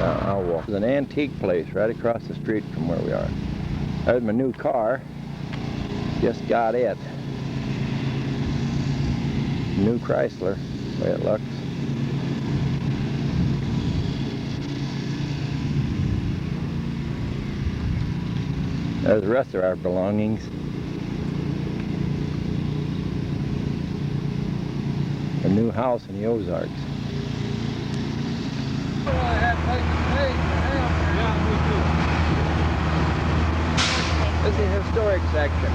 I'll walk. There's an antique place right across the street from where we are. There's my new car. Just got it. New Chrysler, the way it looks. There's the rest of our belongings. A new house in the Ozarks. This is the historic section.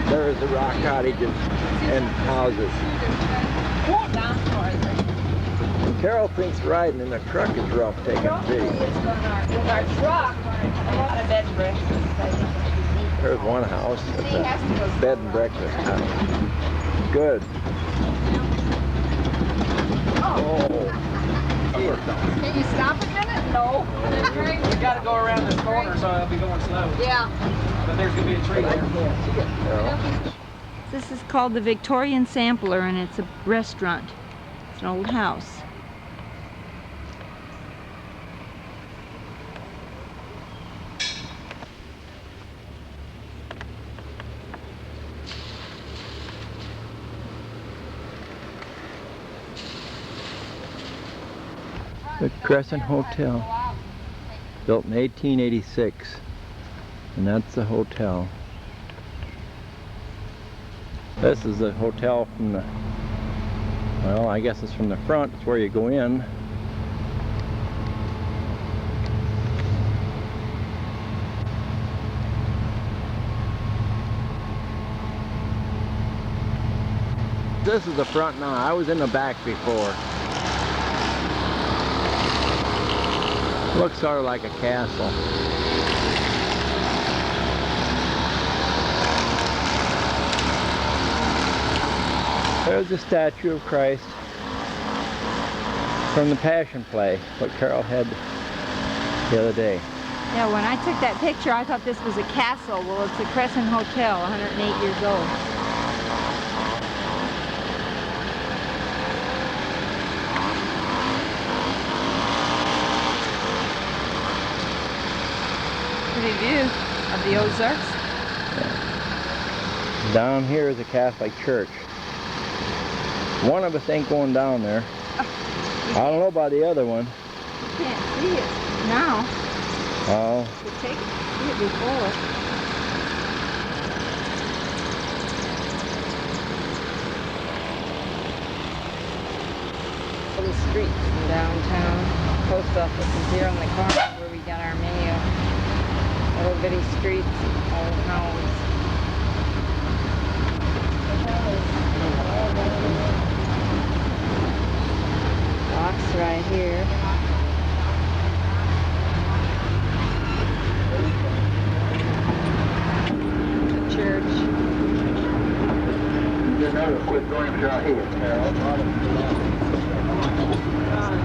There's the rock cottages and houses. And Carol thinks riding in a truck is rough taking video. With our truck, a lot of bed and breakfast. There's one house. It's a bed and breakfast house. Good. Oh. Can you stop a minute? No. We got to go around this corner, so I'll be going slow. Yeah. But there's going to be a tree I there. can't see it, Carol. This is called the Victorian Sampler, and it's a restaurant. It's an old house. The Crescent Hotel, built in 1886, and that's the hotel. This is the hotel from the, well, I guess it's from the front. It's where you go in. This is the front now. I was in the back before. Looks sort of like a castle. There's the statue of Christ from the Passion Play, what Carol had the other day. Yeah, when I took that picture, I thought this was a castle. Well, it's the Crescent Hotel, 108 years old. Pretty view of the Ozarks. Yeah. Down here is a Catholic church. One of us ain't going down there. I don't know about the other one. You can't see it now. Oh. You could take it, see it before. The streets in downtown. Post office is here on the corner where we got our mail. Little bitty streets, old homes. Rocks right here. The church. You know, quit going right here, Carol.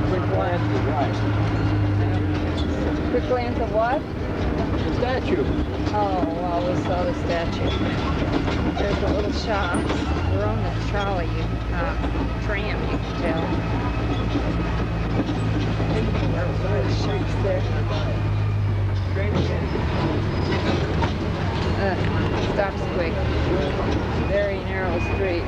Quick glance is right. Quick glance of what? The statue. Oh, well, we saw the statue. There's a little shop. We're on the trolley, tram, you can tell. There's shops there. Stops quick. Very narrow street.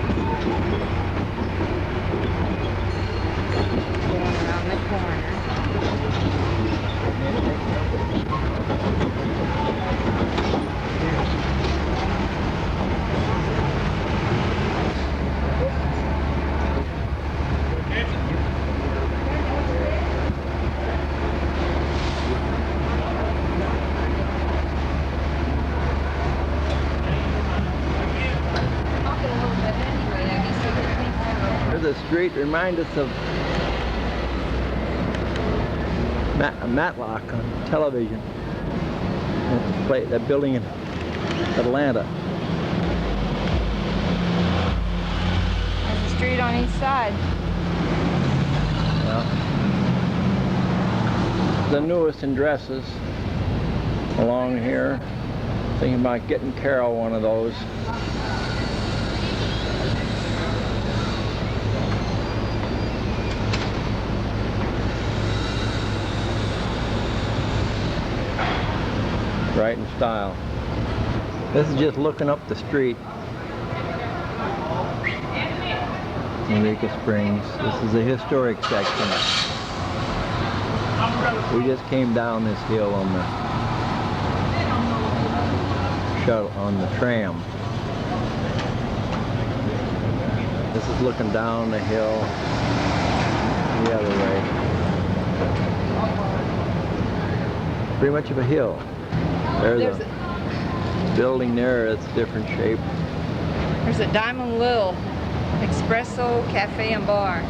Going around the corner. The street reminds us of Matlock on television. That building in Atlanta. There's a street on each side. Well, the newest in dresses along here. Thinking about getting Carol one of those. Right in style. This is just looking up the street. Eureka Springs. This is the historic section. We just came down this hill on the shuttle, on the tram. This is looking down the hill the other way. Pretty much of a hill. There's a building there that's different shape. There's a Diamond Lil Espresso Cafe and Bar.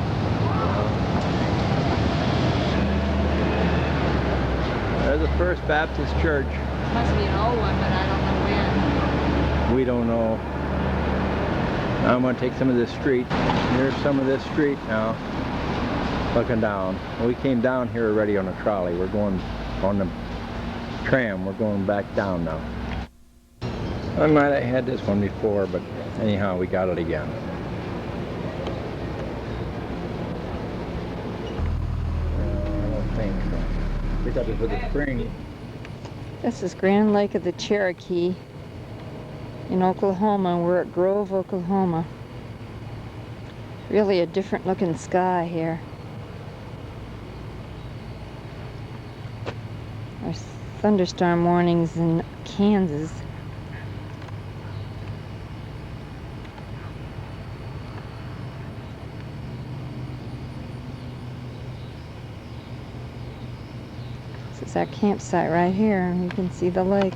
There's the First Baptist Church. Must be an old one, but I don't know when. We don't know. Now I'm going to take some of this street. Here's some of this street now. Looking down. We came down here already on a trolley. We're going on the tram. We're going back down now. I might have had this one before, but anyhow, we got it again. I don't think so. Pick up it for the spring. This is Grand Lake of the Cherokee in Oklahoma. We're at Grove, Oklahoma. Really a different looking sky here. There's thunderstorm warnings in Kansas. This is our campsite right here, and you can see the lake.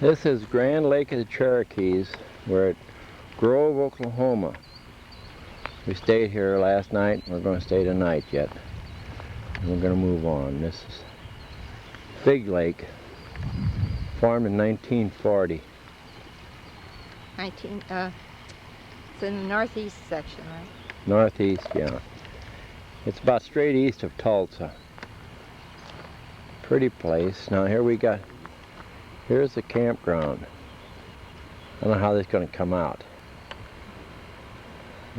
This is Grand Lake of the Cherokees. We're at Grove, Oklahoma. We stayed here last night. We're going to stay tonight yet. And we're going to move on. This is Big Lake, formed in 1940. It's in the northeast section, right? Northeast, yeah. It's about straight east of Tulsa. Pretty place. Now here we got, here's the campground. I don't know how this is going to come out.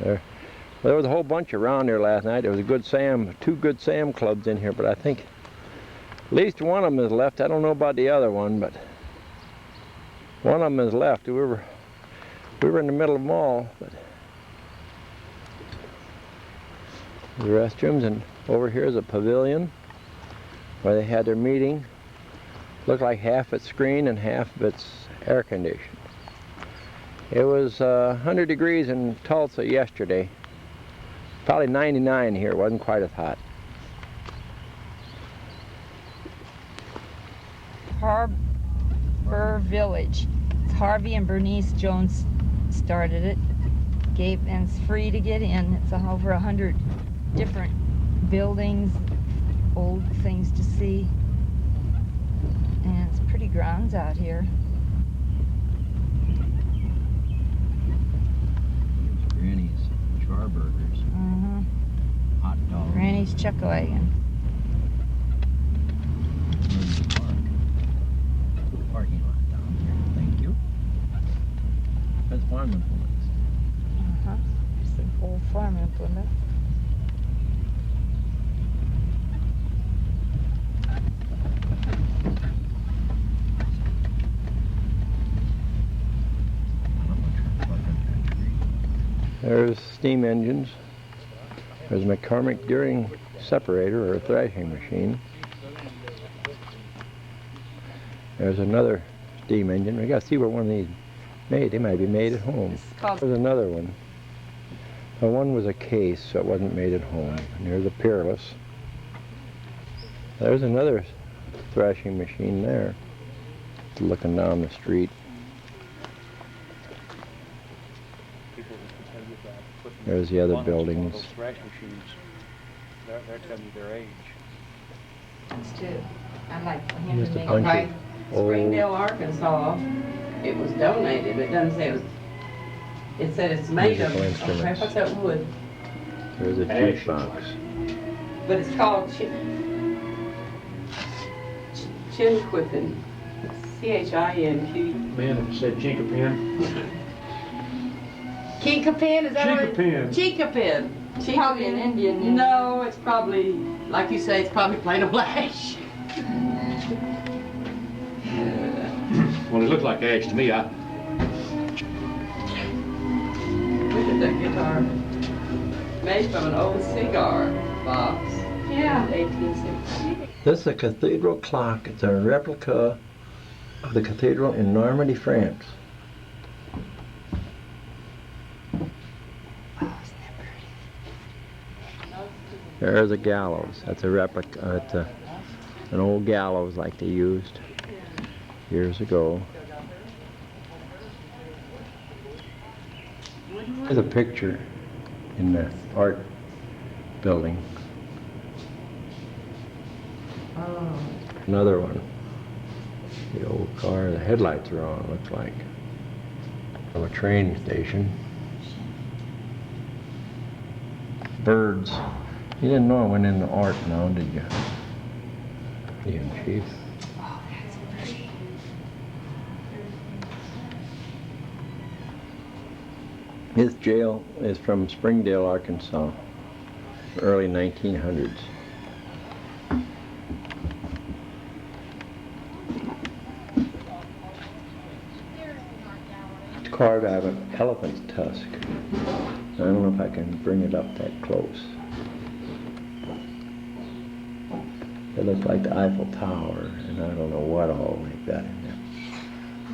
There was a whole bunch around here last night. There was two good Sam clubs in here, but I think at least one of them is left. I don't know about the other one, but one of them is left. We were in the middle of them all, but the restrooms, and over here is a pavilion where they had their meeting. Looked like half its screen and half of its air conditioned. It was 100 degrees in Tulsa yesterday. Probably 99 here. It wasn't quite as hot. Harbor Village. It's Harvey and Bernice Jones started it. And it's free to get in. It's over 100 different buildings, old things to see. And it's pretty grounds out here. Granny's Charburgers. Hot dogs. Granny's Chuckwagon. Parking lot down here. Thank you. That's farm implements. It's an old farm implement. There's steam engines. There's a McCormick Deering separator or a thrashing machine. There's another steam engine. We got to see where one of these made. They might be made at home. There's another one. The one was a case, so it wasn't made at home. And there's a Peerless. There's another thrashing machine there. Looking down the street. There's the other buildings. Those thrash machines, they're telling you their age. That's too. I'd like for him Just to a make bunch it. of old, Springdale, Arkansas. It was donated, but it doesn't say it was. It said it's made of. Musical Okay, instruments. what's that wood? there's a jukebox. But it's called Chinquapin. C-H-I-N-Q. Man, if it said Chinkapin. Kinkapin, is that what it? Chinkapin. Chinkapin. Probably an Indian name. No, it's probably, like you say, it's probably plain old ash. Well, it looked like ash to me. Look at that guitar. Made from an old cigar box. Yeah. 1860. This is a cathedral clock. It's a replica of the cathedral in Normandy, France. There's a gallows. That's a replica. It's an old gallows like they used years ago. There's a picture in the art building. Oh. Another one. The old car, the headlights are on, looks like. From a train station. Birds. You didn't know I went into art now, did you? Ian Chief. Oh, that's pretty. His jail is from Springdale, Arkansas, early 1900s. It's carved out of an elephant's tusk. I don't know if I can bring it up that close. It looks like the Eiffel Tower, and I don't know what all they've got in there.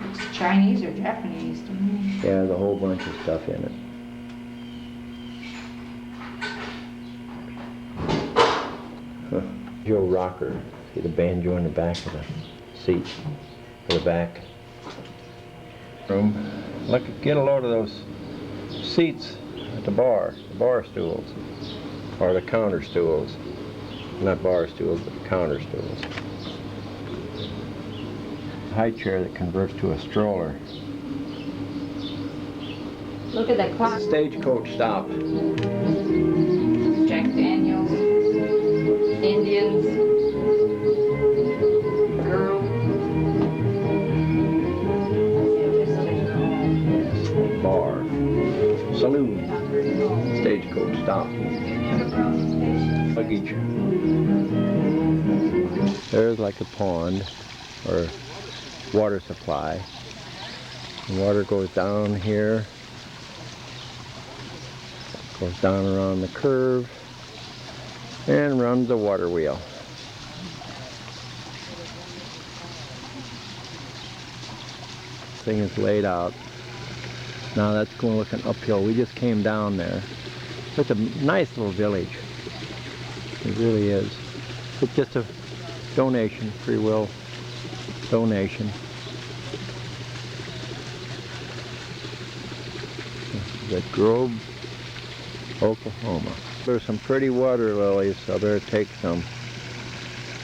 It's Chinese or Japanese to me. Yeah, there's a whole bunch of stuff in it. Huh. Joe Rocker. See the banjo in the back of the seat, or the back room. Look, get a load of those seats at the bar stools, or the counter stools. Not bar stools, but counter stools. High chair that converts to a stroller. Look at that clock. Stagecoach stop. Jack Daniels, Indians, girl. Bar. Saloon. Stagecoach stop. Luggage. There's like a pond or water supply. The water goes down here, goes down around the curve, and runs the water wheel. Thing is laid out. Now that's going looking uphill. We just came down there. It's a nice little village. It really is. It's just a donation, free will donation. This is at Grove, Oklahoma. There's some pretty water lilies, so I better take some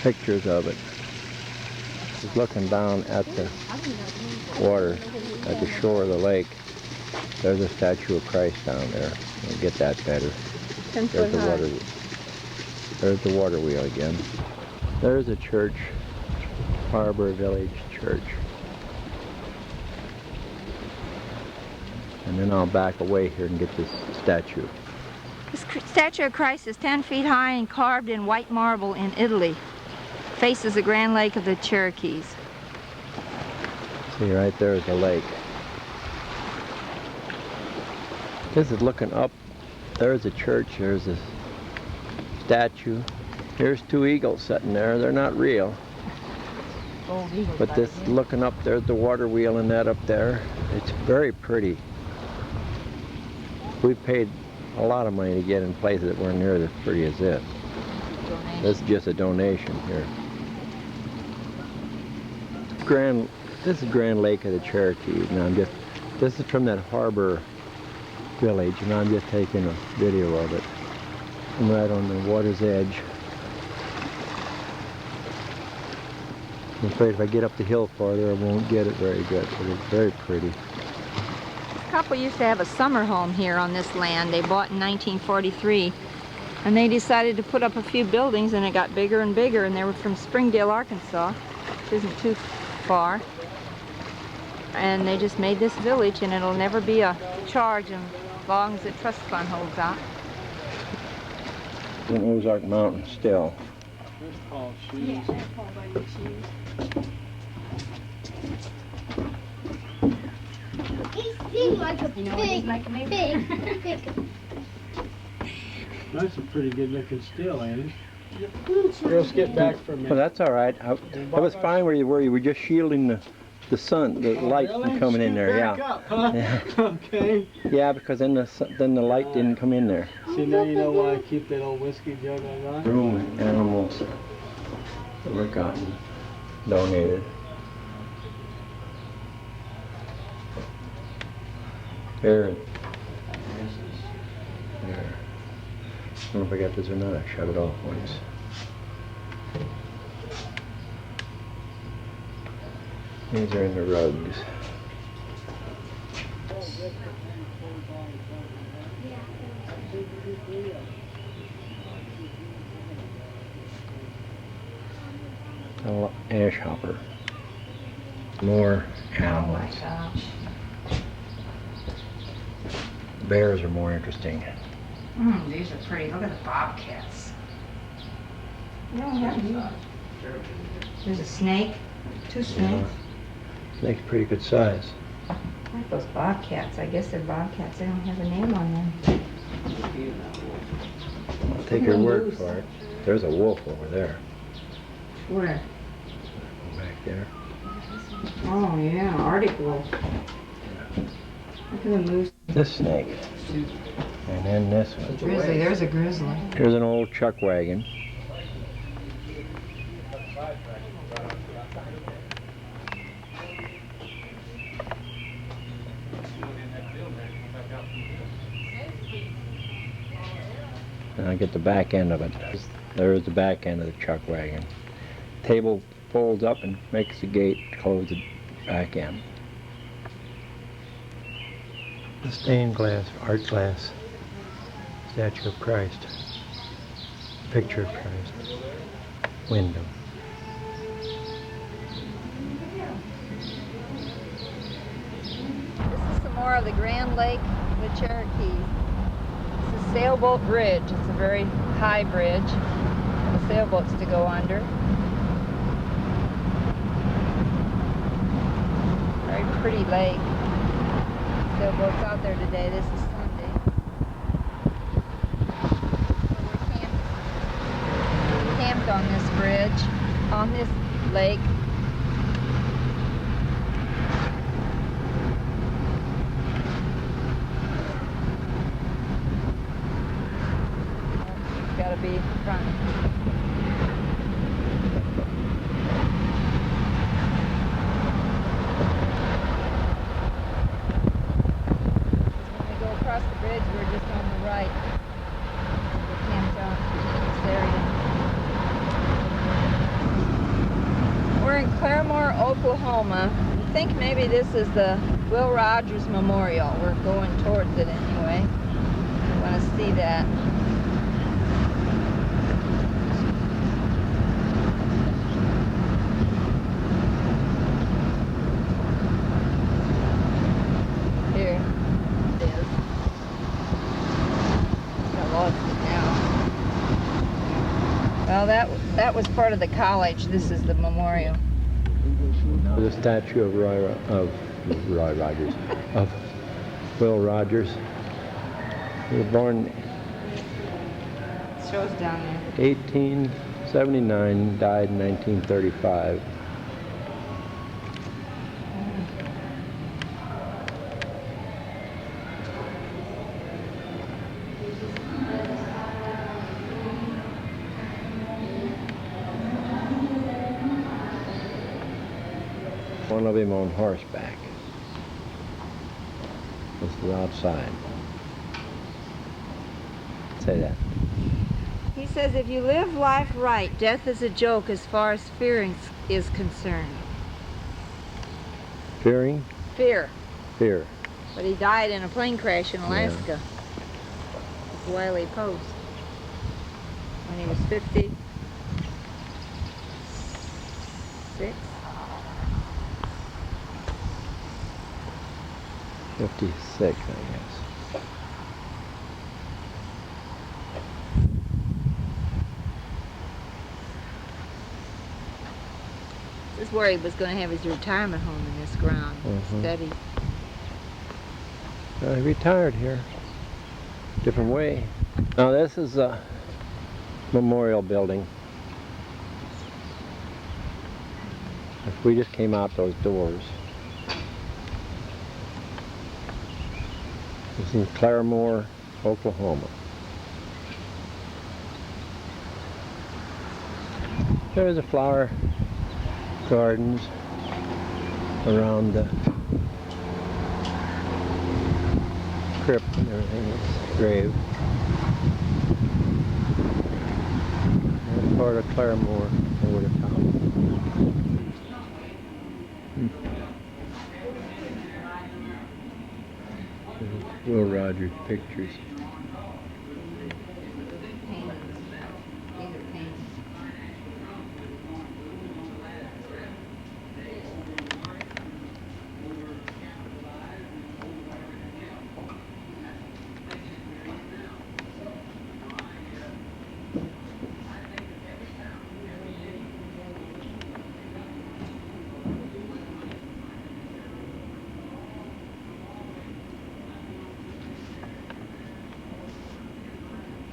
pictures of it. Just looking down at the water, at the shore of the lake. There's a statue of Christ down there. I'll get that better. There's the water. There's the water wheel again. There's a church, Harbor Village Church. And then I'll back away here and get this statue. This statue of Christ is 10 feet high and carved in white marble in Italy. Faces the Grand Lake of the Cherokees. See, right there is the lake. This is looking up. There's a church. There's a statue. Here's two eagles sitting there. They're not real. Old eagles. But this looking up, there's the water wheel and that up there. It's very pretty. We paid a lot of money to get in places that weren't near as pretty as this. This is just a donation here. This is Grand Lake of the Cherokees, and this is from that harbor village, and I'm just taking a video of it. I'm right on the water's edge. I'm afraid if I get up the hill farther, I won't get it very good, but it's very pretty. This couple used to have a summer home here on this land. They bought in 1943, and they decided to put up a few buildings, and it got bigger and bigger, and they were from Springdale, Arkansas. which isn't too far. And they just made this village, and it'll never be a charge as long as the trust fund holds out. In Ozark Mountain still. There's Paul's shoes. Yeah, that's Paul Bunyan's shoes. He's big like a You know what he's pig. like, maybe? Big. That's a pretty good looking still, ain't it? Let's Let's get back for a Well, minute. that's all right. It was fine where you were just shielding the sun, the light from Really? coming in Scoot there. back Yeah. up, huh? Yeah. Okay. Yeah, because then the light didn't come in there. See, now you know why I keep that old whiskey jug I got? Room animals that were gotten donated. There. There. I don't know if I got this or not. I shut it off once. These are in the rugs. Oh, ash hopper. More animals. Bears are more interesting. These are pretty. Look at the bobcats. There's a snake. Two snakes. Snake's pretty good size. I like those bobcats. I guess they're bobcats. They don't have a name on them. I'll take your word for it. There's a wolf over there. Where? Back there. Oh yeah, Arctic wolf. Look at the moose. This snake. And then this one. Grizzly. There's a grizzly. Here's an old chuck wagon. And I get the back end of it. There's the back end of the chuck wagon. Table folds up and makes the gate close the back end. The stained glass, art glass statue of Christ. Picture of Christ. Window. This is some more of the Grand Lake, the Cherokee. It's a sailboat bridge. It's a very high bridge for the sailboats to go under. Very pretty lake. Sailboats out there today. This is Sunday. We're camped on this bridge, on this lake. Gotta be front. When we go across the bridge, we're just on the right. We're camped out in this area. We're in Claremore, Oklahoma. I think maybe this is the Will Rogers Memorial. We're going towards it anyway. I want to see that. Here it is. I lost it now. Well, that was part of the college. This is the memorial. The statue of Roy Rogers, of Will Rogers. He was born It shows down there. 1879, died in 1935. One of him on horseback. This is outside. Say that. He says, if you live life right, death is a joke as far as fearing is concerned. Fearing? Fear. Fear. But he died in a plane crash in Alaska. It's Wiley Post. When he was 56. 56, I guess. This is where he was going to have his retirement home in this ground. Mhm. Study. He retired here. Different way. Now this is a memorial building. We just came out those doors. This is in Claremore, Oklahoma. There's the flower gardens around the crypt and everything, this grave. That's part of Claremore over the top. Will Rogers pictures.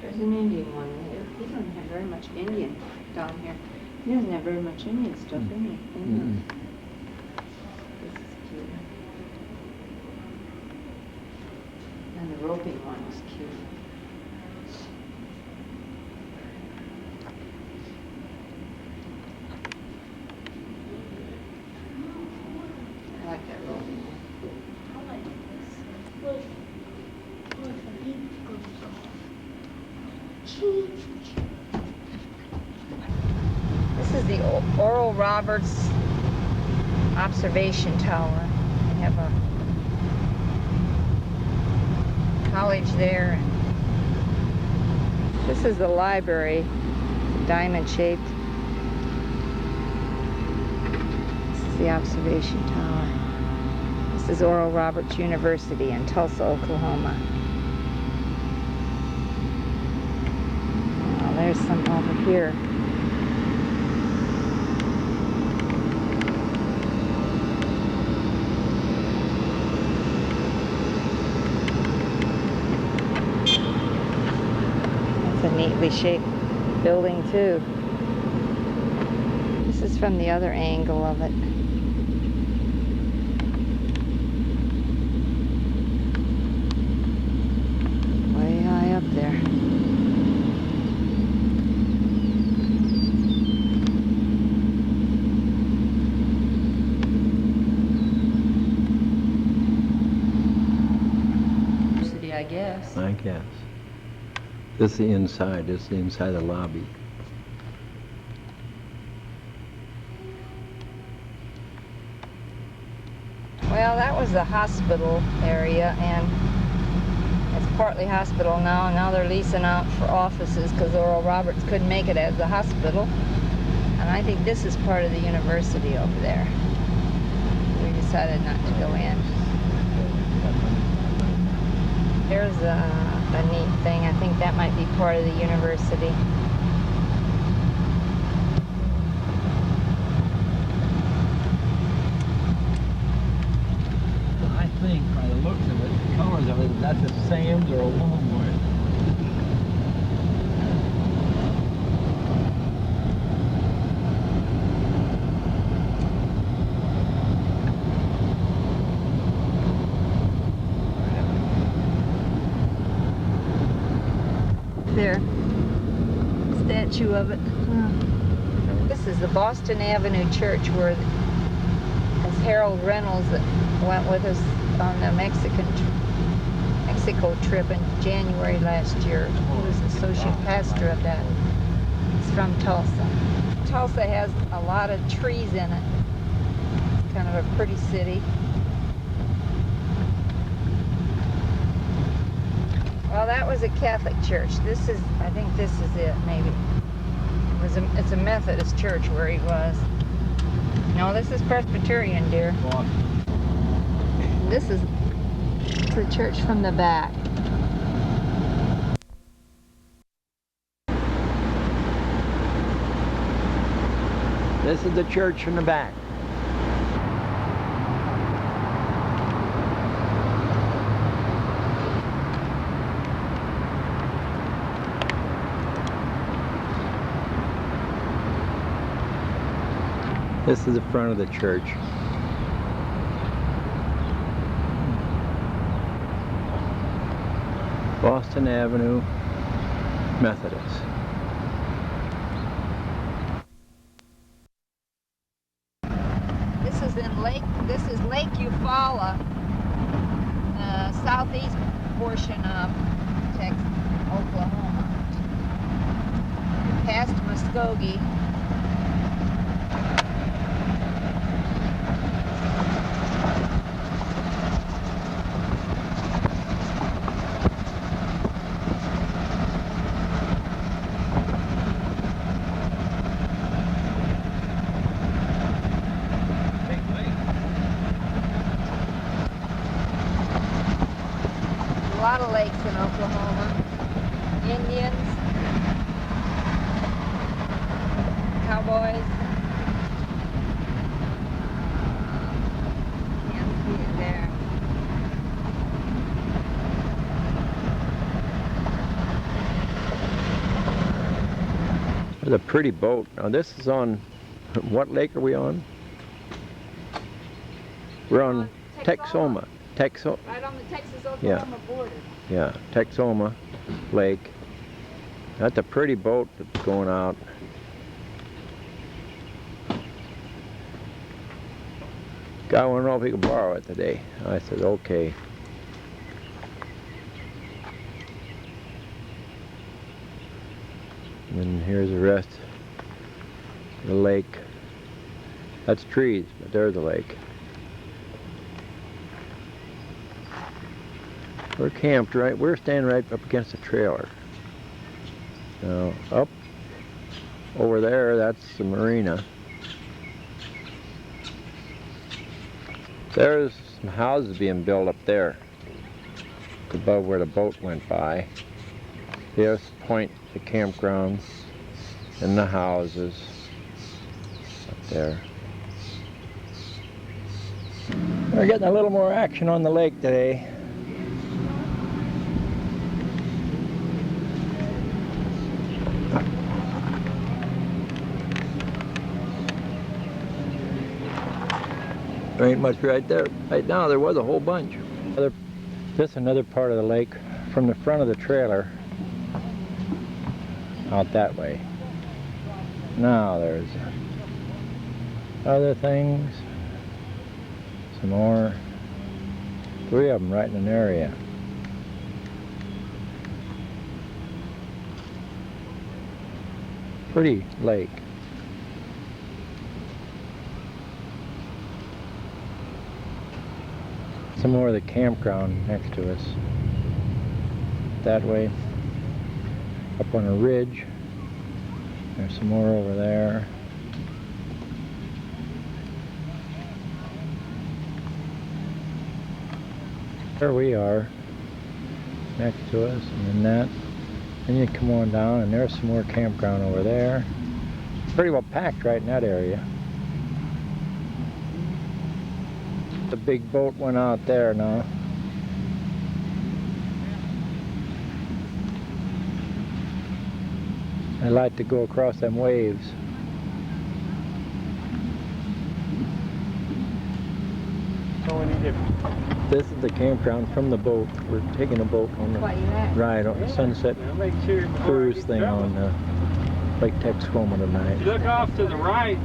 There's an Indian one there. He doesn't have very much Indian down here. He doesn't have very much Indian stuff in it. Mm-mm. This is cute. And the roping one is cute. I like that roping one. I like this. What if the leaf goes off? This is the Oral Roberts Observation Tower. They have a college there. This is the library, diamond shaped. This is the observation tower. This is Oral Roberts University in Tulsa, Oklahoma. Oh, there's some over here. That's a neatly shaped building too. This is from the other angle of it. Way high up there. City, I guess. I guess. This is the inside. This is the inside of the lobby. Well, that was the hospital area, and it's partly hospital now. Now they're leasing out for offices because Oral Roberts couldn't make it as a hospital. And I think this is part of the university over there. We decided not to go in. There's a neat thing. I think that might be part of the university. I think by the looks of it, the colors of it, that's a Sam's or a Walmart. There, statue of it. This is the Boston Avenue Church where, as Harold Reynolds that went with us on the Mexico trip in January last year. He was associate pastor of that. It's from Tulsa. Tulsa has a lot of trees in it. It's kind of a pretty city. Well, that was a Catholic church. This is, I think this is it, maybe. It's a Methodist church where he was. No, this is Presbyterian, dear. This is It's the church from the back. This is the church from the back. This is the front of the church. Boston Avenue Methodist. This is Lake Eufaula, southeast portion of Oklahoma. Past Muskogee. A lot of lakes in Oklahoma. Indians, cowboys. Can't see it there. There's a pretty boat. Now this is on, what lake are we on? We're on Texoma. Right on the Texas-Oklahoma border. Yeah, Texoma Lake. That's a pretty boat that's going out. Guy wanted to know if he could borrow it today. I said, okay. And here's the rest of the lake. That's trees, but there's the lake. We're camped we're standing right up against the trailer. Now, up over there, that's the marina. There's some houses being built up there, above where the boat went by. Here's point the campground and the houses up there. We're getting a little more action on the lake today. There ain't much right there. Right now there was a whole bunch. This is another part of the lake from the front of the trailer out that way. Now there's other things. Some more. 3 of them right in an area. Pretty lake. Some more of the campground next to us. That way. Up on a ridge. There's some more over there. There we are. Next to us, and then that. Then you come on down and there's some more campground over there. Pretty well packed right in that area. The big boat went out there now. I like to go across them waves. So any different. This is the campground from the boat. We're taking a boat on the ride on the sunset cruise thing on Lake Texoma tonight. Look off to the right,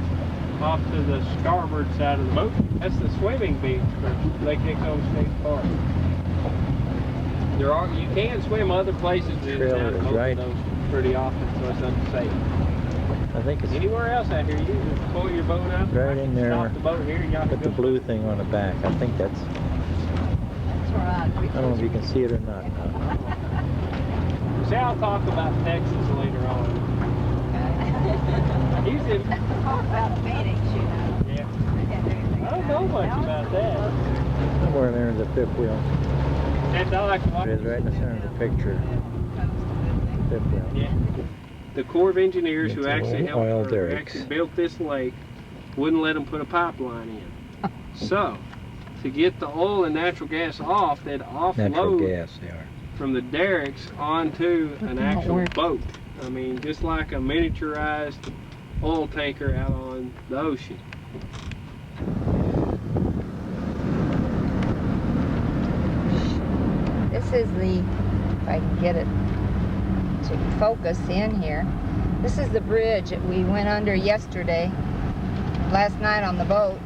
off to the starboard side of the boat. That's the swimming beach for Lake Texoma State Park. You can swim other places in town, most of those pretty often, so it's unsafe. I think it's Anywhere else out here, you just pull your boat out. right in there. Stop the boat here. You got to With the go. blue thing on the back. I think that's. I don't know if you can see it or not. See, I'll talk about Texas later on. Usually, Talk about Phoenix, you know. yeah. I don't know much about that. Somewhere there is a fifth wheel. And I like It watching. is right in the center of the picture. Yeah. The Corps of Engineers who It's actually oil helped or derricks. actually built this lake wouldn't let them put a pipeline in. So, to get the oil and natural gas off, they'd Natural offload gas, they are. from the derricks onto an That actual works. boat. I mean, just like a miniaturized oil tanker out on the ocean. This is the, if I can get it to focus in here, this is the bridge that we went under yesterday, last night on the boat.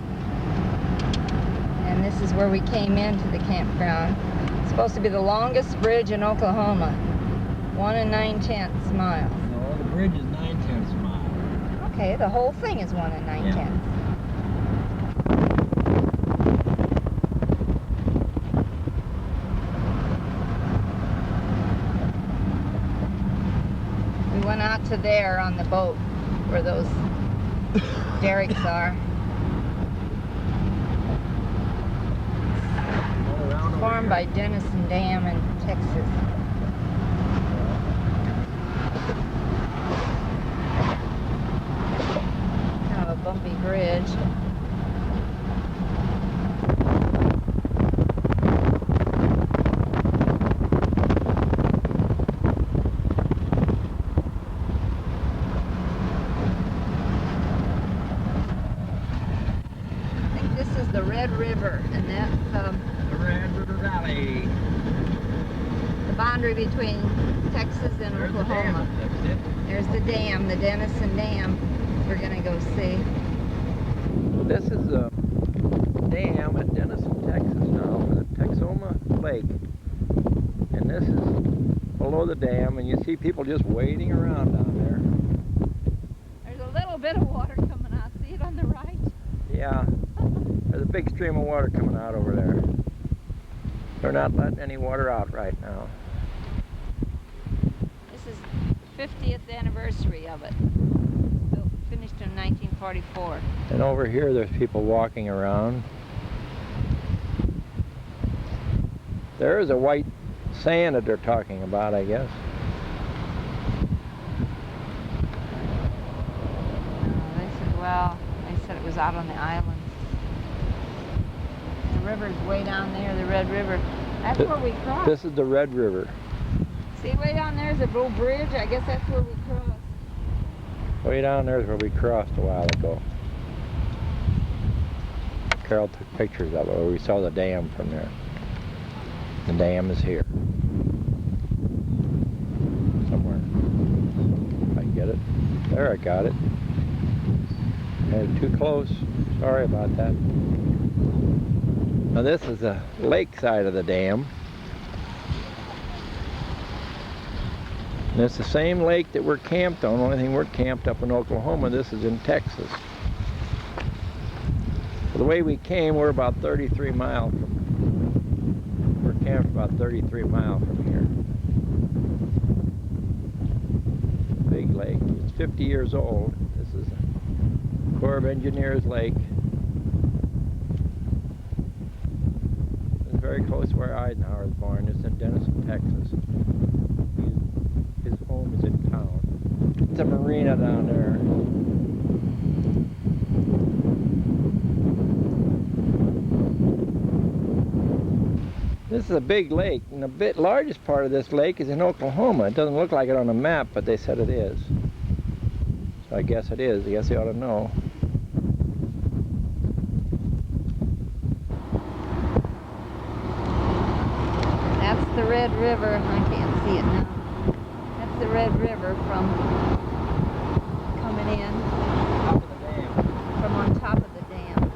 And this is where we came into the campground. It's supposed to be the longest bridge in Oklahoma. 1 9/10 miles. No, the bridge is 9/10 mile. Okay, the whole thing is 1 9/10. We went out to there on the boat where those derricks are. Formed by Denison Dam in Texas. Kind of a bumpy bridge. I think this is the Red River, and that's The Red River Valley. the boundary between Texas and Oklahoma. There's the dam, the Denison Dam. We're gonna go see. This is a dam at Denison, Texas now, for the Texoma Lake. And this is below the dam, and you see people just wading around down there. There's a little bit of water coming out. See it on the right? Yeah, there's a big stream of water coming out over there. They're not letting any water out right now. This is the 50th anniversary of it. Built, finished in 1944. And over here, there's people walking around. There is a white sand that they're talking about, I guess. They said, well, they said it was out on the islands. The river's way down there, the Red River. That's where we crossed. This is the Red River. See, way down there's a little bridge. I guess that's where we crossed. Way down there is where we crossed a while ago. Carol took pictures of it where we saw the dam from there. The dam is here. Somewhere. If I can get it. There, I got it. Had it too close. Sorry about that. Now this is the lake side of the dam. And it's the same lake that we're camped on. The only thing we're camped up in Oklahoma. This is in Texas. So the way we came, we're about 33 miles from. We're camped about 33 miles from here. Big lake. It's 50 years old. This is a Corps of Engineers lake. It's very close to where Eisenhower was born. It's in Denison, Texas. His home is in town. It's a marina down there. This is a big lake, and the largest part of this lake is in Oklahoma. It doesn't look like it on a map, but they said it is. So I guess it is. I guess they ought to know. That's the Red River. I can't see it now. That's the Red River from coming in. Top of the dam. From on top of the dam.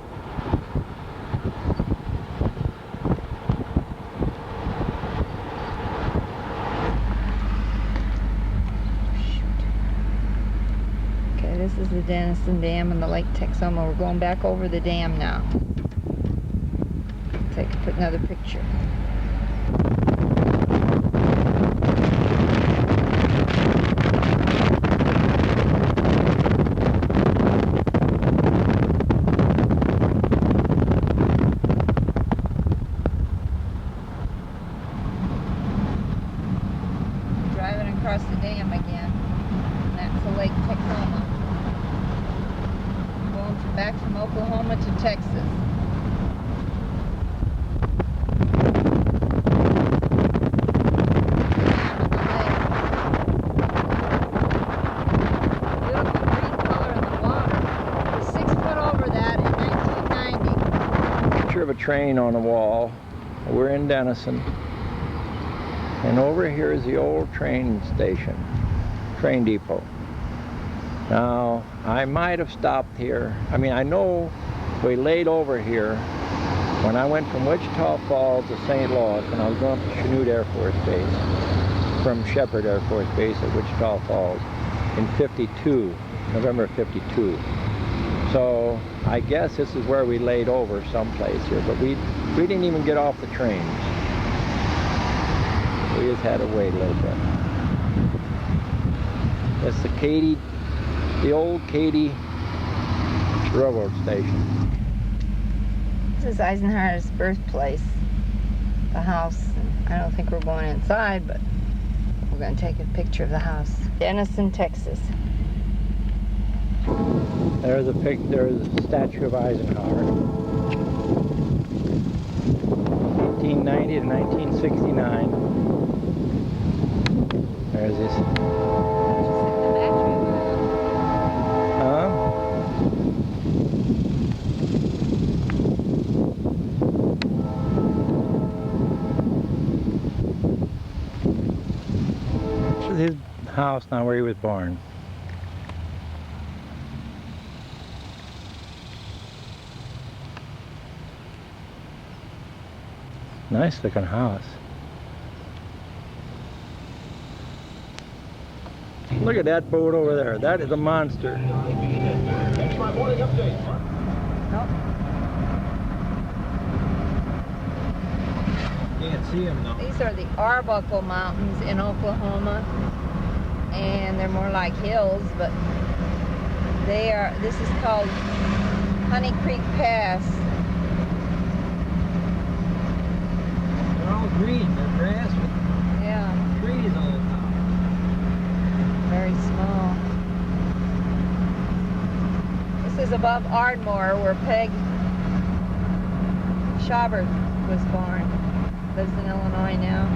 Okay, this is the Denison Dam and the Lake Texoma. We're going back over the dam now. Put another picture. Texas. Beautiful green color in the water. It was 6 foot over that in 1990. Picture of a train on a wall. We're in Denison. And over here is the old train station, train depot. Now, I might have stopped here. I mean, I know we laid over here when I went from Wichita Falls to St. Louis, and I was going up to Chanute Air Force Base, from Shepherd Air Force Base at Wichita Falls in 52, November 52. So I guess this is where we laid over someplace here, but we didn't even get off the trains. We just had to wait a little bit. That's the old Katy Railroad Station. This is Eisenhower's birthplace, the house. I don't think we're going inside, but we're going to take a picture of the house. Denison, Texas. There's a statue of Eisenhower. 1890 to 1969. There's this. Huh? This is his house now where he was born. Nice looking house. Look at that boat over there. That is a monster. That's my morning update. Can't see him though. These are the Arbuckle Mountains in Oklahoma, and they're more like hills, but this is called Honey Creek Pass. They're all green. They're grass with Yeah, trees on the top. very small. This is above Ardmore, where Peg Schaubert was born. Lives in Illinois now.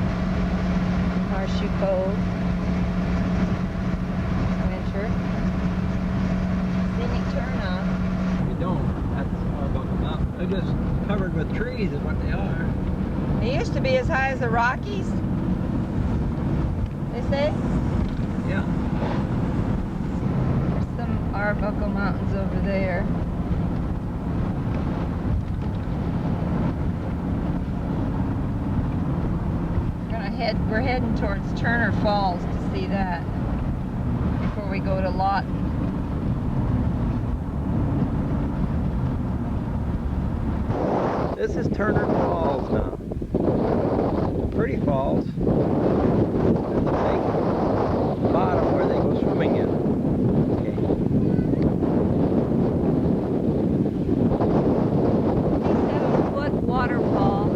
Horseshoe Cove. Winter. Scenic turnout. We don't. That's Arbuckle Mountain. They're just covered with trees is what they are. It used to be as high as the Rockies, they say. Yeah. There's some Arbuckle Mountains over there. We're heading towards Turner Falls to see that before we go to Lawton. This is Turner Falls now. Pretty falls. There's a big bottom where they go swimming in. Okay. 7-foot waterfall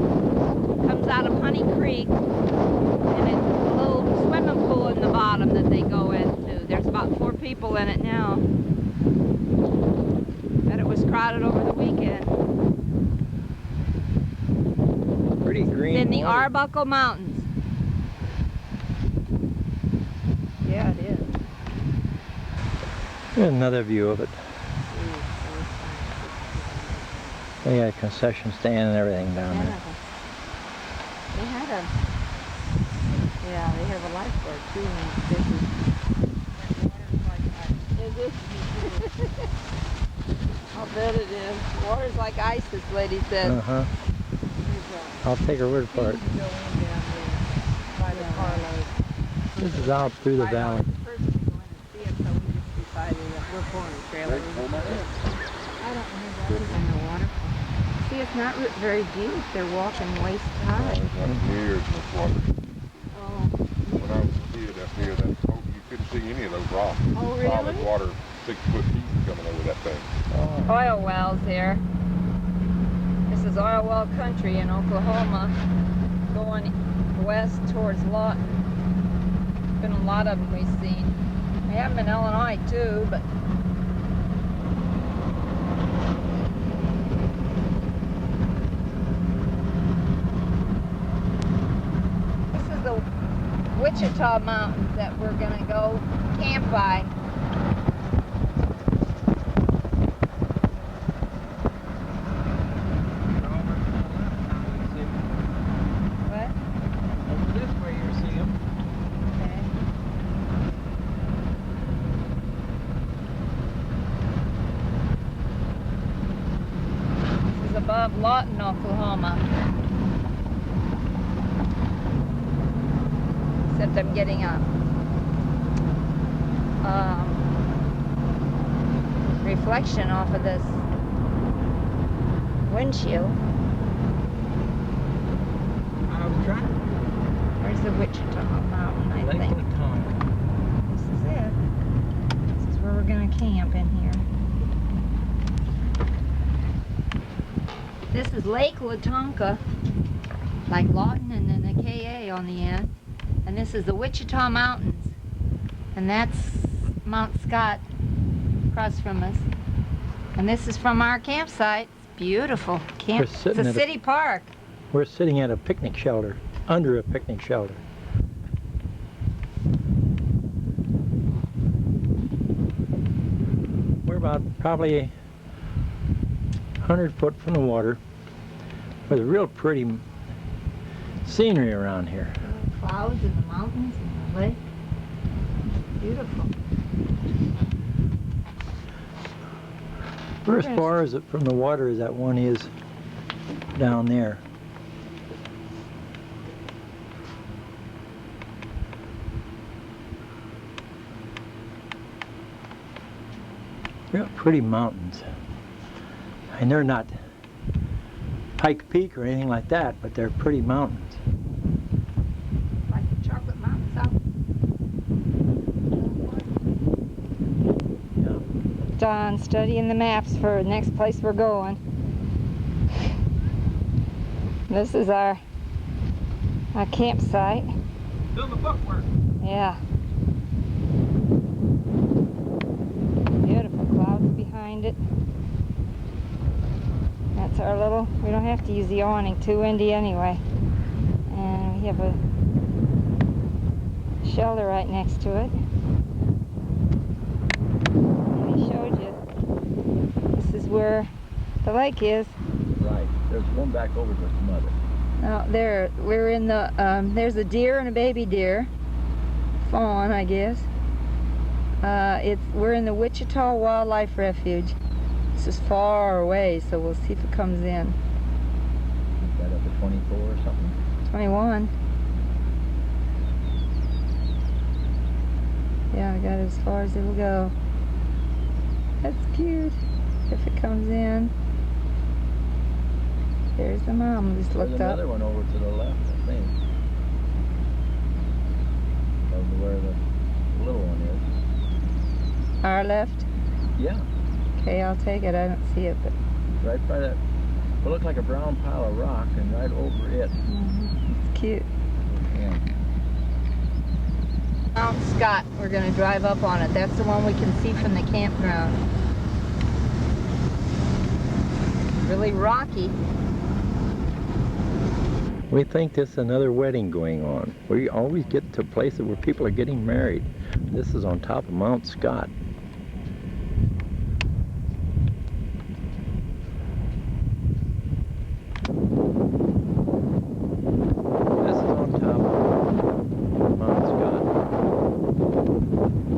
comes out of Honey Creek, and it's a little swimming pool in the bottom that they go into. There's about 4 people in it now. Bet it was crowded over the weekend. Pretty green. It's in the water. Arbuckle Mountains. Yeah, it is. Here's another view of it. They had a concession stand and everything down there. They had a, yeah, they have a lifeguard too. Is it? I'll bet it is. Water's like ice, this lady said. Uh-huh. I'll take her word for it. This is out through the valley. First we go in and see it, so we just decided that we're pulling a trailer. I don't know that is in the waterfall. See, it's not very deep. They're walking waist high. Years in this water. Oh. When I was a kid up here, you couldn't see any of those rocks. Oh, really? Solid water, 6 foot deep coming over that thing. Oil wells here. This is oil well country in Oklahoma, going west towards Lawton. Been a lot of them we've seen. We have them in Illinois too, but Wichita Mountains that we're gonna go camp by. What? Over this way you see them. Okay. This is above Lawton, Oklahoma. Except I'm getting a reflection off of this windshield. I was trying. Where's the Wichita Mountain, I think? This is it. This is where we're gonna camp in here. This is Lake Latonka, like Lawton and then a KA on the end. And this is the Wichita Mountains. And that's Mount Scott across from us. And this is from our campsite. It's beautiful. It's a city park. We're sitting at a picnic shelter, under a picnic shelter. We're about probably 100 foot from the water with a real pretty scenery around here. Clouds and the mountains and the lake. Beautiful. We're as far as from the water as that one is down there. Real pretty mountains. And they're not Pike Peak or anything like that, but they're pretty mountains. Like the Chocolate Mountain South. Yeah. Don studying the maps for the next place we're going. This is our campsite. Doing the bookwork. Yeah. Beautiful clouds behind it. That's our little, we don't have to use the awning, too windy anyway. And we have a shelter right next to it. And we showed you, this is where the lake is. Right. There's one back over to the mother. Now there, we're in the, there's a deer and a baby deer. Fawn, I guess. We're in the Wichita Wildlife Refuge. This is far away, so we'll see if it comes in. Is that up at 24 or something? 21. Yeah, I got it as far as it'll go. That's cute. If it comes in. There's the mom. Just There's looked up. another one over to the left, I think. Over where the little one is. Our left? Yeah. Okay, I'll take it. I don't see it, but Right by that, it looked like a brown pile of rock, and right over it. it's cute. Yeah. Mount Scott, we're going to drive up on it. That's the one we can see from the campground. Really rocky. We think this is another wedding going on. We always get to places where people are getting married. This is on top of Mount Scott. This is on top of Mount Scott.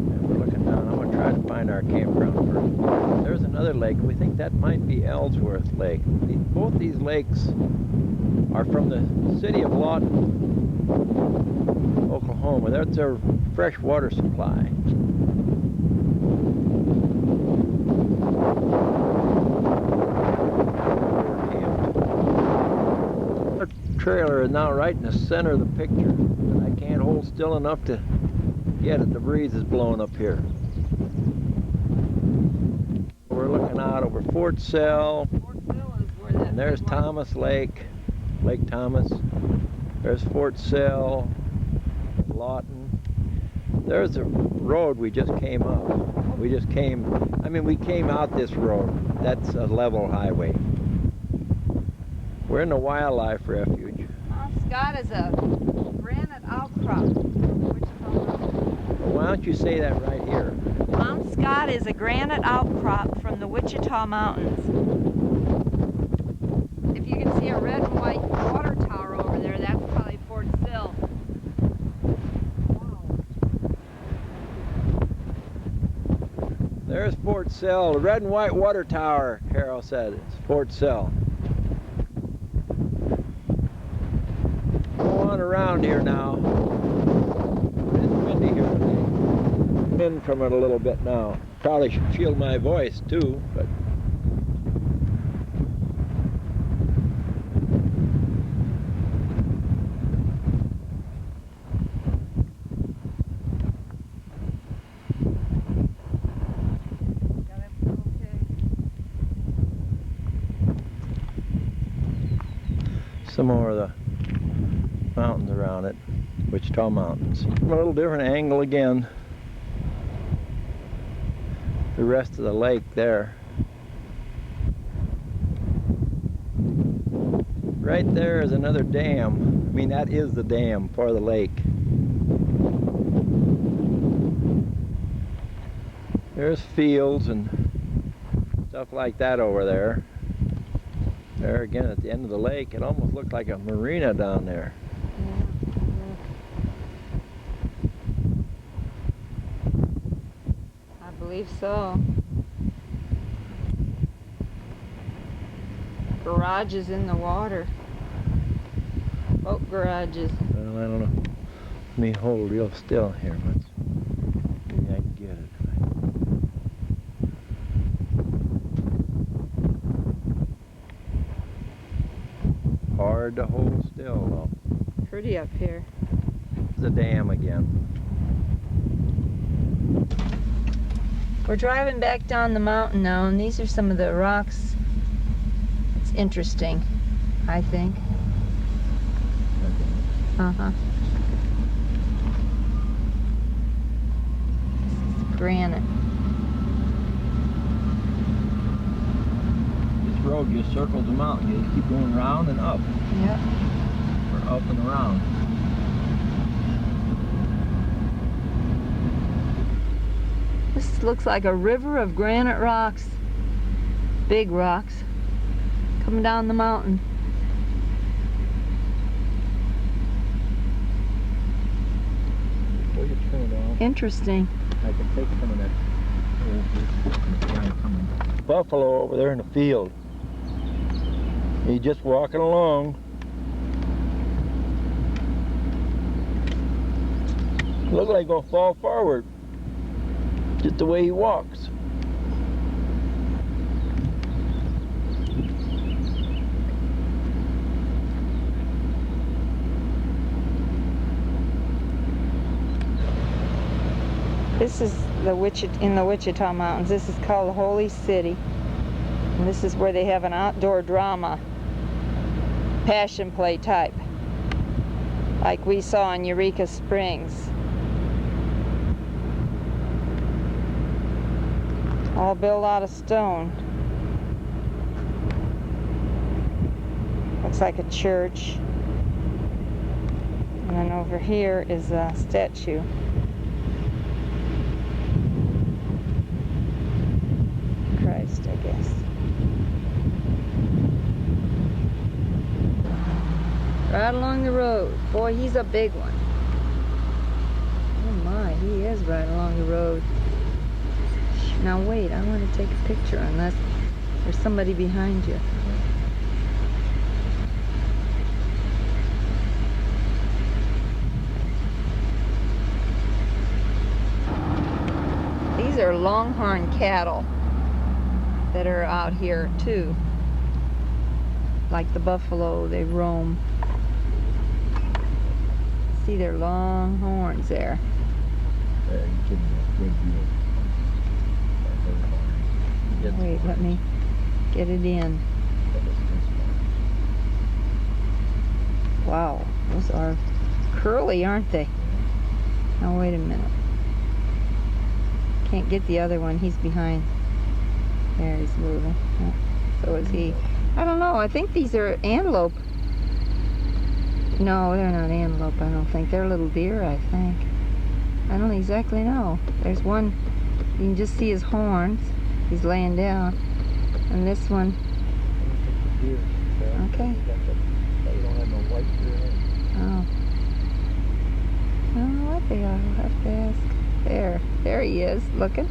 And we're looking down. I'm going to try to find our campground first. There's another lake. We think that might be Ellsworth Lake. Both these lakes are from the city of Lawton, Oklahoma. That's their fresh water supply. Our trailer is now right in the center of the picture. I can't hold still enough to get it. The breeze is blowing up here. We're looking out over Fort Sill, and there's Thomas Lake. Lake Thomas. There's Fort Sill, Lawton. There's a road we just came up. We came out this road. That's a level highway. We're in the wildlife refuge. Mount Scott is a granite outcrop outcrop. Wichita Mountain. Why don't you say that right here? Mount Scott is a granite outcrop from the Wichita Mountains. If you can see a red and white water tower over there, that's probably Fort Sill. There's Fort Sill, the red and white water tower, Carol said. It's Fort Sill. Go on around here now. It's windy here today. Wind from it a little bit now. Probably should feel my voice too, but some more of the mountains around it, Wichita Mountains. From a little different angle again. The rest of the lake there. Right there is another dam. I mean, that is the dam for the lake. There's fields and stuff like that over there. There again at the end of the lake, it almost looked like a marina down there. I believe so. Garages in the water. Boat garages. Well, I don't know. Let me hold real still here. Maybe I can get it. Hard to hold still though. Pretty up here. The dam again. We're driving back down the mountain now, and these are some of the rocks. It's interesting, I think. Uh-huh. This is granite. This road just circles the mountain. You just keep going round and up. Yep. Or up and around. This looks like a river of granite rocks. Big rocks. Coming down the mountain. Before you turn it off, Interesting. I can take some of that. Buffalo over there in the field. He's just walking along. Looks like he's gonna fall forward. Just the way he walks. This is in the Wichita Mountains. This is called the Holy City. And this is where they have an outdoor drama, passion play type, like we saw in Eureka Springs. All built out of stone. Looks like a church. And then over here is a statue. Christ, I guess. Right along the road. Boy, he's a big one. Oh my, he is right along the road. Now wait, I want to take a picture unless there's somebody behind you. These are longhorn cattle that are out here too. Like the buffalo, they roam. See their long horns there. Wait, let me get it in. Wow, those are curly, aren't they? Now wait a minute. Can't get the other one, he's behind. There, he's moving. Oh, so is he. I don't know, I think these are antelope. No, they're not antelope, I don't think. They're little deer, I think. I don't exactly know. There's one, you can just see his horns. He's laying down. And this one, okay. They don't have no white deer in. Oh. I don't know what they are. I'll have to ask. There he is, looking.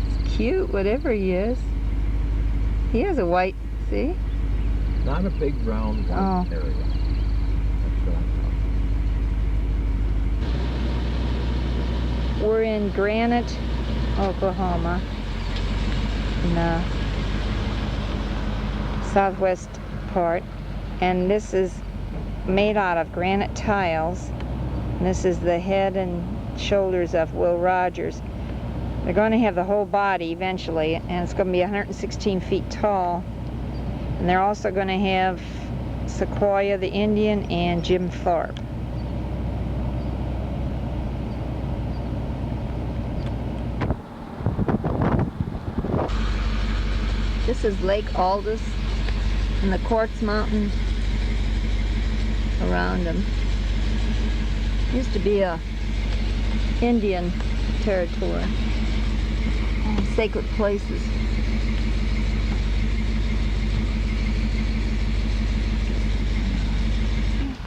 It's cute, whatever he is. He has a white, see? Not a big round white terrier. That's what I'm talking. We're in Granite, Oklahoma, in the southwest part, and this is made out of granite tiles. And this is the head and shoulders of Will Rogers. They're going to have the whole body eventually, and it's going to be 116 feet tall. And they're also going to have Sequoia the Indian and Jim Thorpe. This is Lake Aldous and the Quartz Mountains around them. Used to be a Indian territory. Sacred places.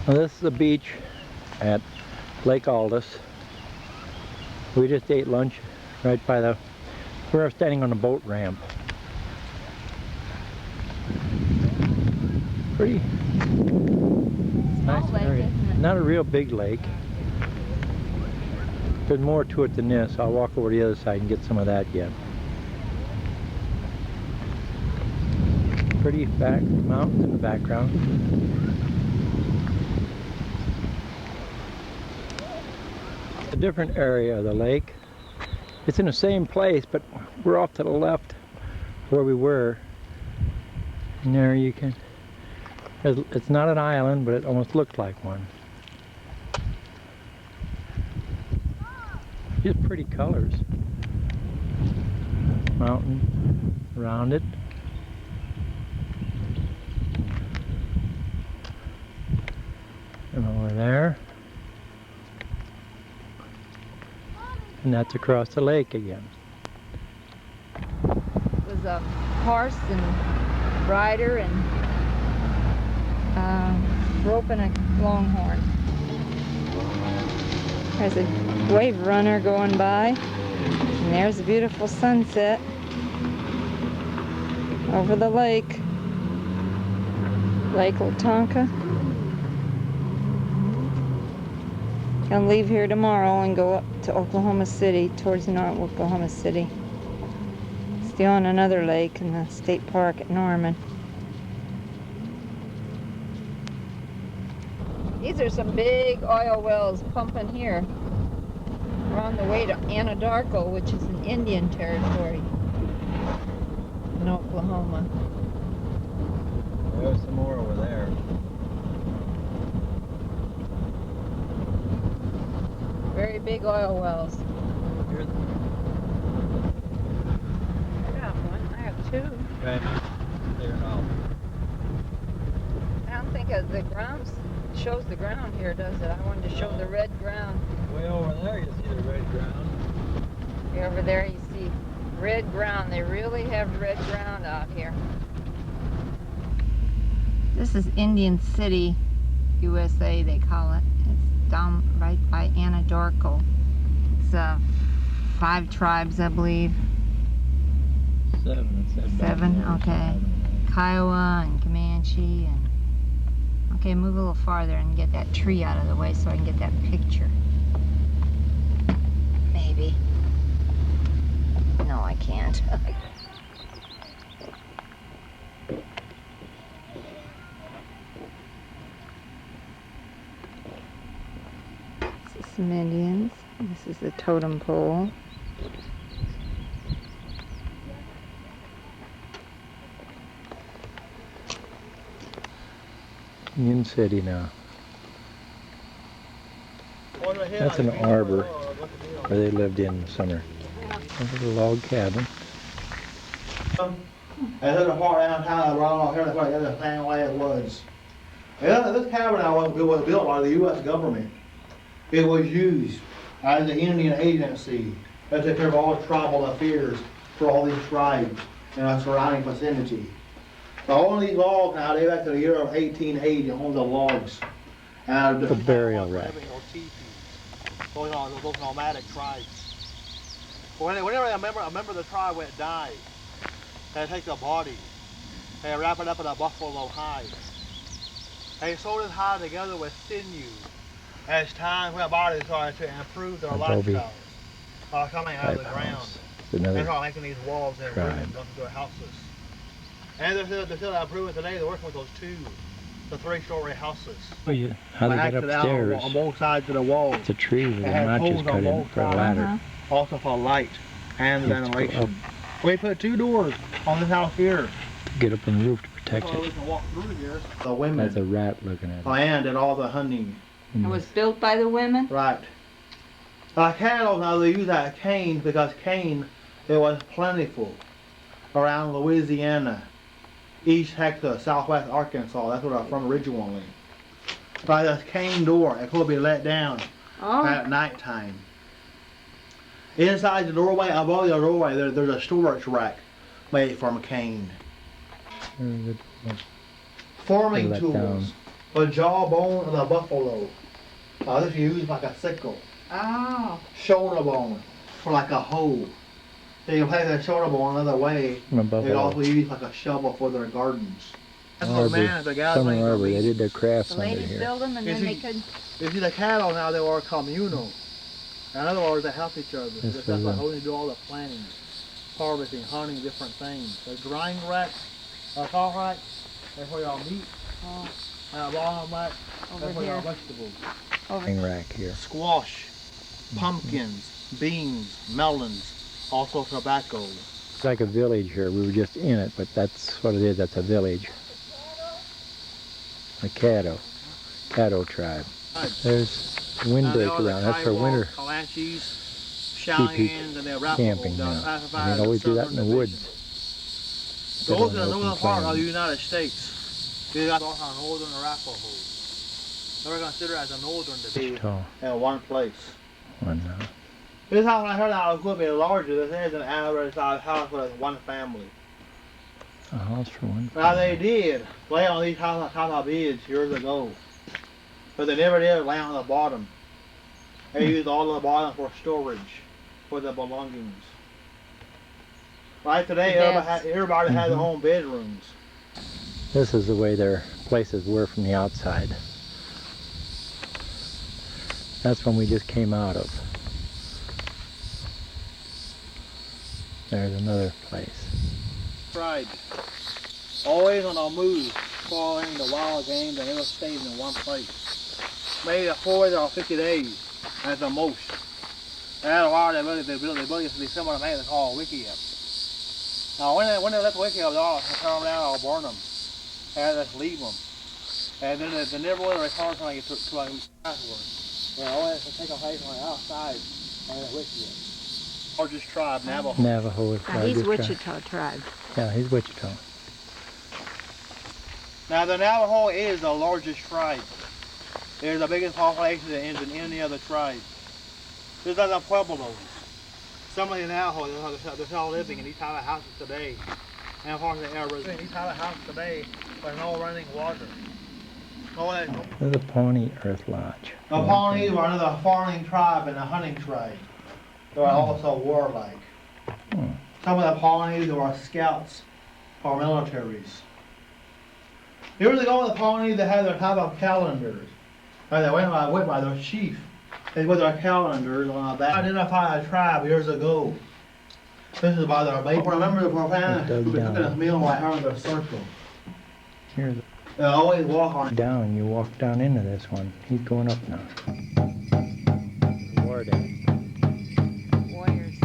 Well, this is the beach at Lake Aldous. We just ate lunch right by the, we're standing on a boat ramp. Pretty nice lake, area. isn't it? Not a real big lake. There's more to it than this. I'll walk over to the other side and get some of that yet. Pretty back mountains in the background. A different area of the lake. It's in the same place, but we're off to the left where we were. And there you can, it's not an island, but it almost looked like one. Just pretty colors. Mountain around it. And over there. And that's across the lake again. It was a horse and rider and rope and a longhorn. There's a wave runner going by, and there's a beautiful sunset over the lake, Lake Watonka. I'll leave here tomorrow and go up to Oklahoma City, towards North Oklahoma City. Stay on another lake in the state park at Norman. These are some big oil wells pumping here. We're on the way to Anadarko, which is an Indian territory in Oklahoma. There's some more over there. Very big oil wells. Here's I got one. I have two. right there now. I don't think the ground shows the ground here, does it? I wanted to show the red ground. Way over there you see the red ground. Over there you see red ground. They really have red ground out here. This is Indian City, USA, they call it. It's down right by Anadarko. It's 5 tribes, I believe. 7. It said back 7, there. okay. Kiowa and Comanche and... Okay, move a little farther and get that tree out of the way so I can get that picture. Maybe. No, I can't. This is some Indians. This is the totem pole. Union City now. That's an arbor where they lived in the summer. There's a log cabin. I heard a part downtown around here, that's why the other thing way it was. Yeah, this cabin was built by the U.S. government. It was used as an Indian agency to take care of all the tribal affairs for all these tribes in our surrounding vicinity. All of these logs now, they back to the year of 1880, all the logs. The burial rack. Those nomadic tribes. Whenever I remember the tribe where it died, they take the body, they wrap it up in a buffalo hide. They sewed this hide together with sinew. As time went by, they started to improve their lifestyles coming out of the ground. They started making these walls that were going to their houses. And they're still improving today. They're working with those the 3-story houses. How they get upstairs? On both sides of the wall. It's a tree with the notches cut in for a ladder. Also for light and ventilation. We put 2 doors on this house here. Get up on the roof to protect it. We can walk through here. The women That's a rat looking at it. planned and all the hunting. It was built by the women? Right. Cattle now they use that cane because cane it was plentiful around Louisiana, East Texas, Southwest Arkansas. That's where I'm from originally. By this cane door, it could be let down at nighttime. Inside the doorway, above the doorway, there's a storage rack made from cane. Farming tools, the jawbone of the buffalo. This is used like a sickle. Oh. Shoulder bone for like a hoe. So you can place the shoulder bone another way. They also use like a shovel for their gardens. That's what man, the guys Summer Arbor, they did their crafts The under ladies here. build them and then they could... You see the cattle now, they were communal. In other words, they help each other. That's why they do all the planting, harvesting, hunting, different things. The drying rack, cow rack, that's where y'all meat. Bottom rack, that's where y'all vegetables. Rack here. Squash, pumpkins, beans, melons, also tobacco. It's like a village here. We were just in it, but that's what it is. That's a village. A Caddo tribe. There's windbreak around. That's for winter. Comanches, Cheyennes, and they're camping now. And they always do that in the woods. Those are the northern part of the United States. They got also northern Arapaho. They're considered as a northern division in one place. This house I heard out could be larger. This is an average size house for one family. A house for one family. Now they did lay on these houses on top of beds years ago. But they never did lay on the bottom. They used all of the bottom for storage for the belongings. Right today, everybody has their own bedrooms. This is the way their places were from the outside. That's when we just came out of. There's another place. Tried. Always on the move, following the wild game. They never stayed in one place. Maybe 40 or 50 days at the most. And after a while, they built some of the man they call wiki up. Now, when they let the wiki up, they'll turn them down or burn them. And just leave them. And then they never will return to a password. They always take a place on the outside and the wiki up. Largest tribe, Navajo. Navajo is Now he's Wichita tribe. Yeah, he's Wichita. Now the Navajo is the largest tribe. They're the biggest population than any other tribe. There's other Pueblos. Some of the Navajo, they're still living in these type of houses today. And of course, these type of houses today, there's no running water. There's a Pawnee Earth Lodge. The Pawnees were another farming tribe and a hunting tribe. They were also warlike. Some of the Pawnees were scouts or militaries. Years ago, the Pawnees, they had their type of calendars. And they went by their chief. They put their calendars on the back. Identified a tribe years ago. This is by their baby. Remember the family who took a meal right here in their circle. Here's They always walk on down. You walk down into this one. He's going up now. War Day. Warriors.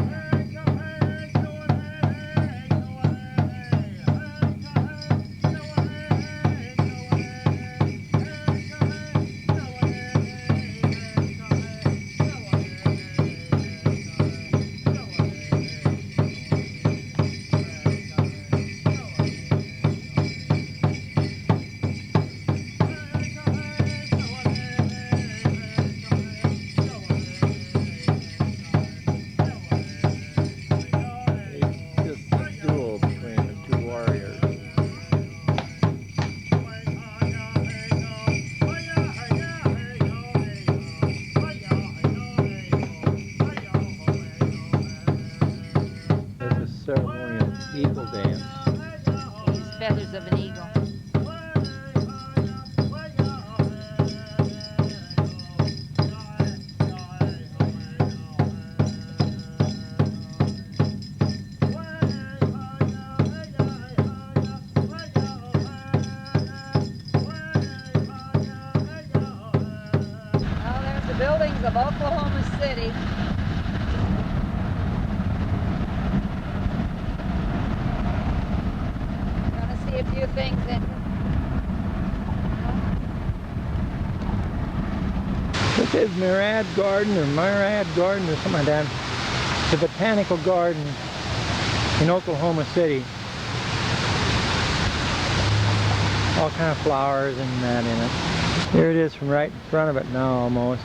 buildings of Oklahoma City. Gonna see a few things in here. This is Murad Garden or something like that. The Botanical Garden in Oklahoma City. All kind of flowers and that in it. Here it is from right in front of it now almost.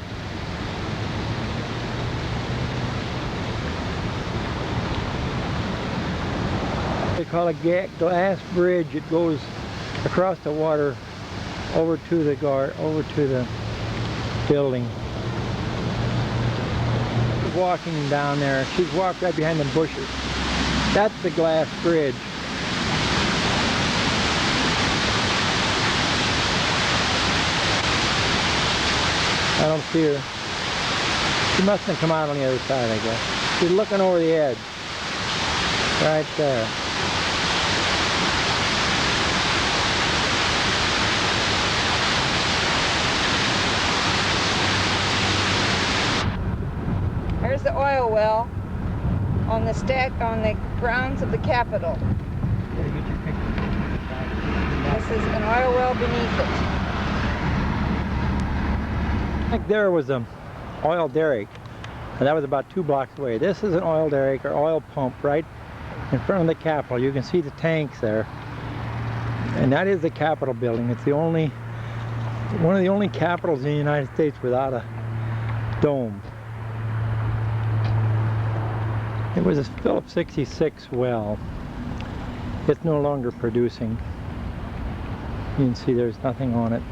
They call it a glass bridge. It goes across the water over to the building. She's walking down there. She's walked right behind them bushes. That's the glass bridge. I don't see her. She must have come out on the other side, I guess. She's looking over the edge. Right there. Here's the oil well on the grounds of the Capitol. This is an oil well beneath it. I think there was an oil derrick, and that was about 2 blocks away. This is an oil derrick or oil pump right in front of the Capitol. You can see the tanks there, and that is the Capitol building. It's one of the only capitals in the United States without a dome. It was a Phillips 66 well. It's no longer producing. You can see there's nothing on it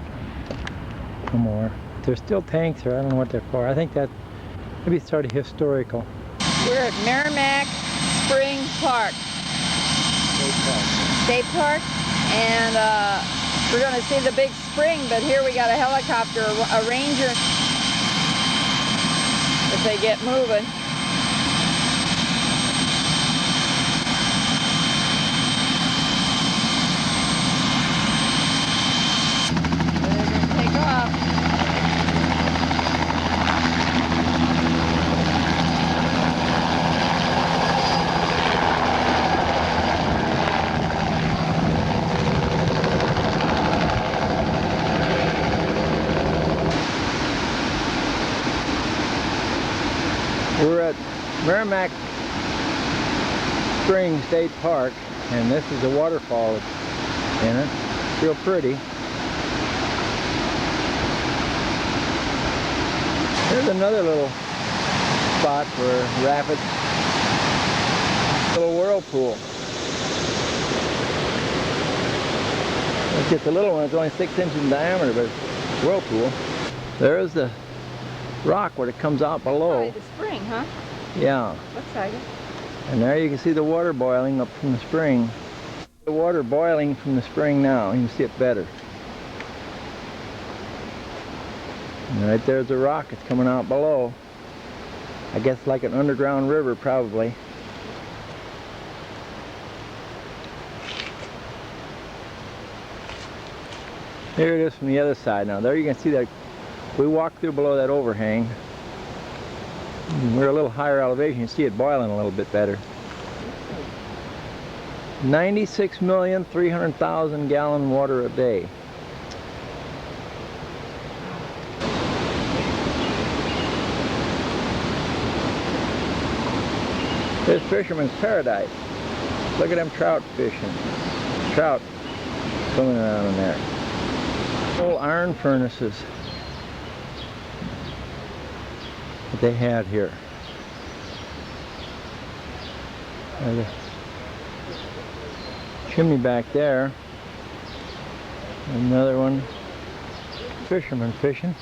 no more. There's still tanks there. I don't know what they're for. I think that maybe it's sort of historical. We're at Merrimack Spring Park. State Park. And we're going to see the big spring, but here we got a helicopter, a ranger, if they get moving. We're at Merrimack Spring State Park, and this is the waterfall that's in it. It's real pretty. There's another little spot for rapids. Little whirlpool. It's just a little one. It's only 6 inches in diameter, but it's a whirlpool. There's the rock where it comes out below. The spring, huh? Yeah. Looks like it. And there you can see the water boiling up from the spring. The water boiling from the spring now. You can see it better. And right there's the rock. It's coming out below. I guess like an underground river probably. Here it is from the other side now. There you can see that we walked through below that overhang. We're a little higher elevation. You see it boiling a little bit better. 96,300,000 gallon water a day. This fisherman's paradise. Look at them trout fishing. Trout swimming around in there. Old iron furnaces that they had here. There's a chimney back there. Another one. Fishermen fishing.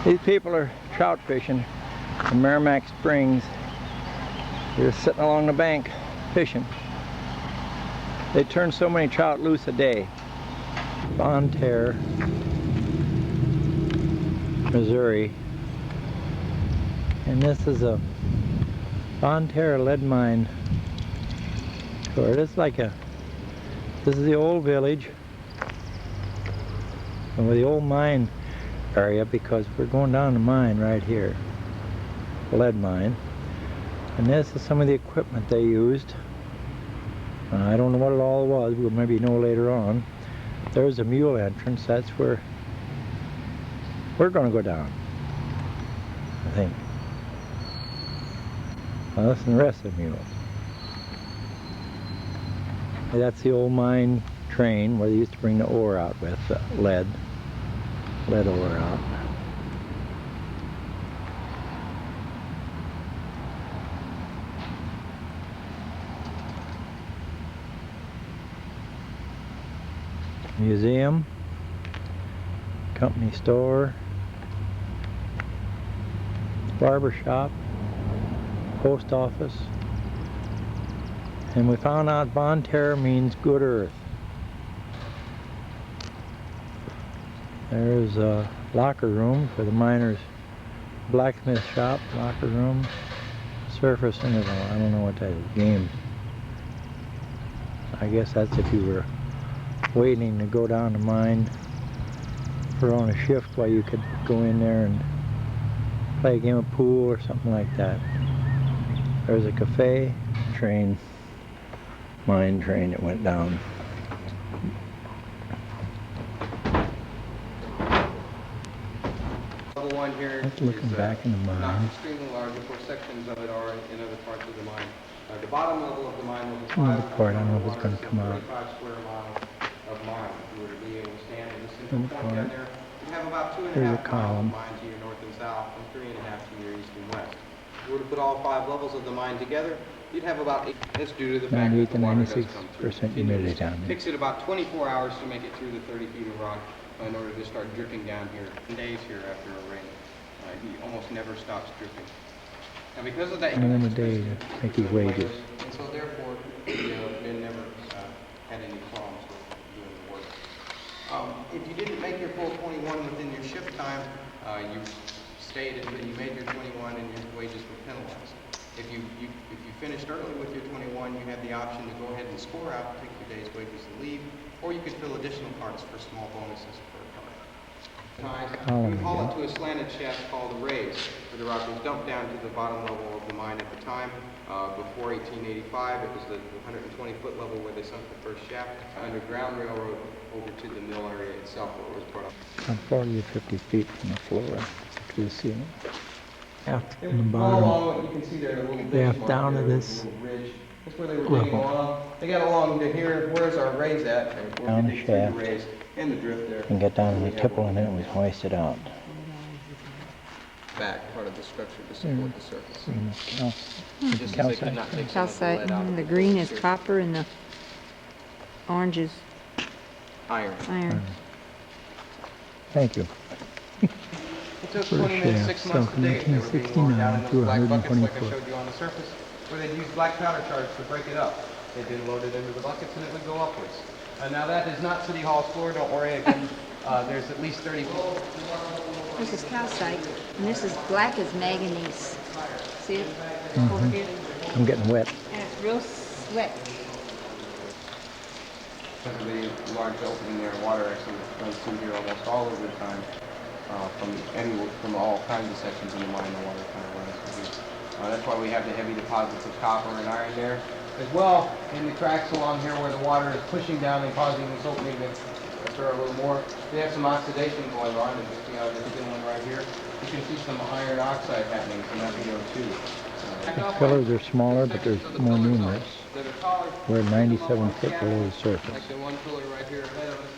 These people are trout fishing in Merrimack Springs. They're sitting along the bank fishing. They turn so many trout loose a day. Bonne Terre, Missouri. And this is a Bonne Terre lead mine tour. This is the old village. And with the old mine area, because we're going down the mine right here, lead mine, and this is some of the equipment they used. I don't know what it all was, we'll maybe know later on. There's a mule entrance, that's where we're going to go down, I think. Well, that's the rest of the mules. That's the old mine train where they used to bring the ore out with, lead ore out. Museum, company store, barber shop, post office, and we found out Bon Terre means good earth. There's a locker room for the miners, blacksmith shop, locker room, surface interval. I don't know what that is, game. I guess that's if you were waiting to go down the mine for on a shift while you could go in there and play a game of pool or something like that. There's a cafe, train, mine train that went down. Level one here That's looking back in the not mine. extremely large. Of course, sections of it are in other parts of the mine. The bottom level of the mine was Another part, I don't know if it's going to come out. 35 square miles of mine. If you were to be able to stand in the In central the point corner. down there, you have about 2.5 There's a miles column. of mine to your north and south, and 3.5 to your east and west. If you were to put all 5 levels of the mine together, you'd have about 8. That's due to the fact 98 that to the water does 96% come through humidity continuously. down It there. takes it about 24 hours to make it through the 30 feet of rock in order to start dripping down here. Days here after a rain. He almost never stops dripping. Now because of that, And then a day to make his wages. and so therefore, the men never had any problems with doing the work. If you didn't make your full 21 within your shift time, you stayed until you made your 21 and your wages were penalized. If you finished early with your 21, you had the option to go ahead and score out, take your day's wages and leave, or you could fill additional carts for small bonuses per cart. We haul it to a slanted shaft called a raise, where the rock was dumped down to the bottom level of the mine at the time. Before 1885, it was the 120-foot level where they sunk the first shaft. Underground railroad over to the mill area itself, where it was brought up. I'm 40 or 50 feet from the floor to the ceiling. Out in the All bottom. along, you can see there a little They have ditch mark down to there, this a little ridge. That's where they were digging level. along. They got along to here. Where's our raise at? And we'll Down the dig through shaft. raise and the drift there. And get down to We the have tipple and then it one was hoisted out. back part of the structure to support the surface. And it's Just as they could not take some of the Calcite, lead out of and the it. green is copper and the orange is Iron. iron. Thank you. It took 20 minutes, 6 months to dig it. They were being lowered down in 1969 those to black buckets 120 like I foot. showed you on the surface, where they'd use black powder shards to break it up. They'd then load it into the buckets and it would go upwards. Now that is not City Hall's floor, don't worry, again, there's at least 30 feet. This is calcite, and this is black as manganese. See it over here? I'm getting wet. And it's real slick. Because of the large opening there, water actually runs through here almost all of the time. From all kinds of sections in the mine, the water kind of runs through here. That's why we have the heavy deposits of copper and iron there. As well, in the cracks along here where the water is pushing down and causing this opening to occur a little more, they have some oxidation going on. And you see how this thin one right here? You can see some iron oxide happening from that VO2. The pillars are smaller, but they're more numerous. That are taller. We're 97 feet below the surface. Like the one pillar right here ahead of us,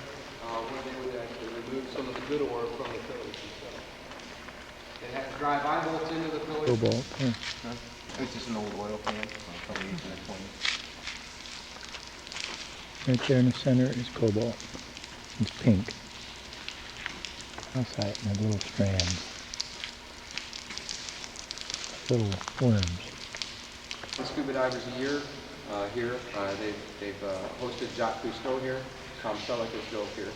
where they would actually remove some of the good ore from the pillars themselves. It has drive eye bolts into the pillars. Cobalt. Yeah. It's just an old oil can, probably used in the 20s. Right there in the center is cobalt. It's pink. Calcite in the little strands. Little worms. Scuba divers a year here. They've hosted Jacques Cousteau here. Tom Selleck has drove here.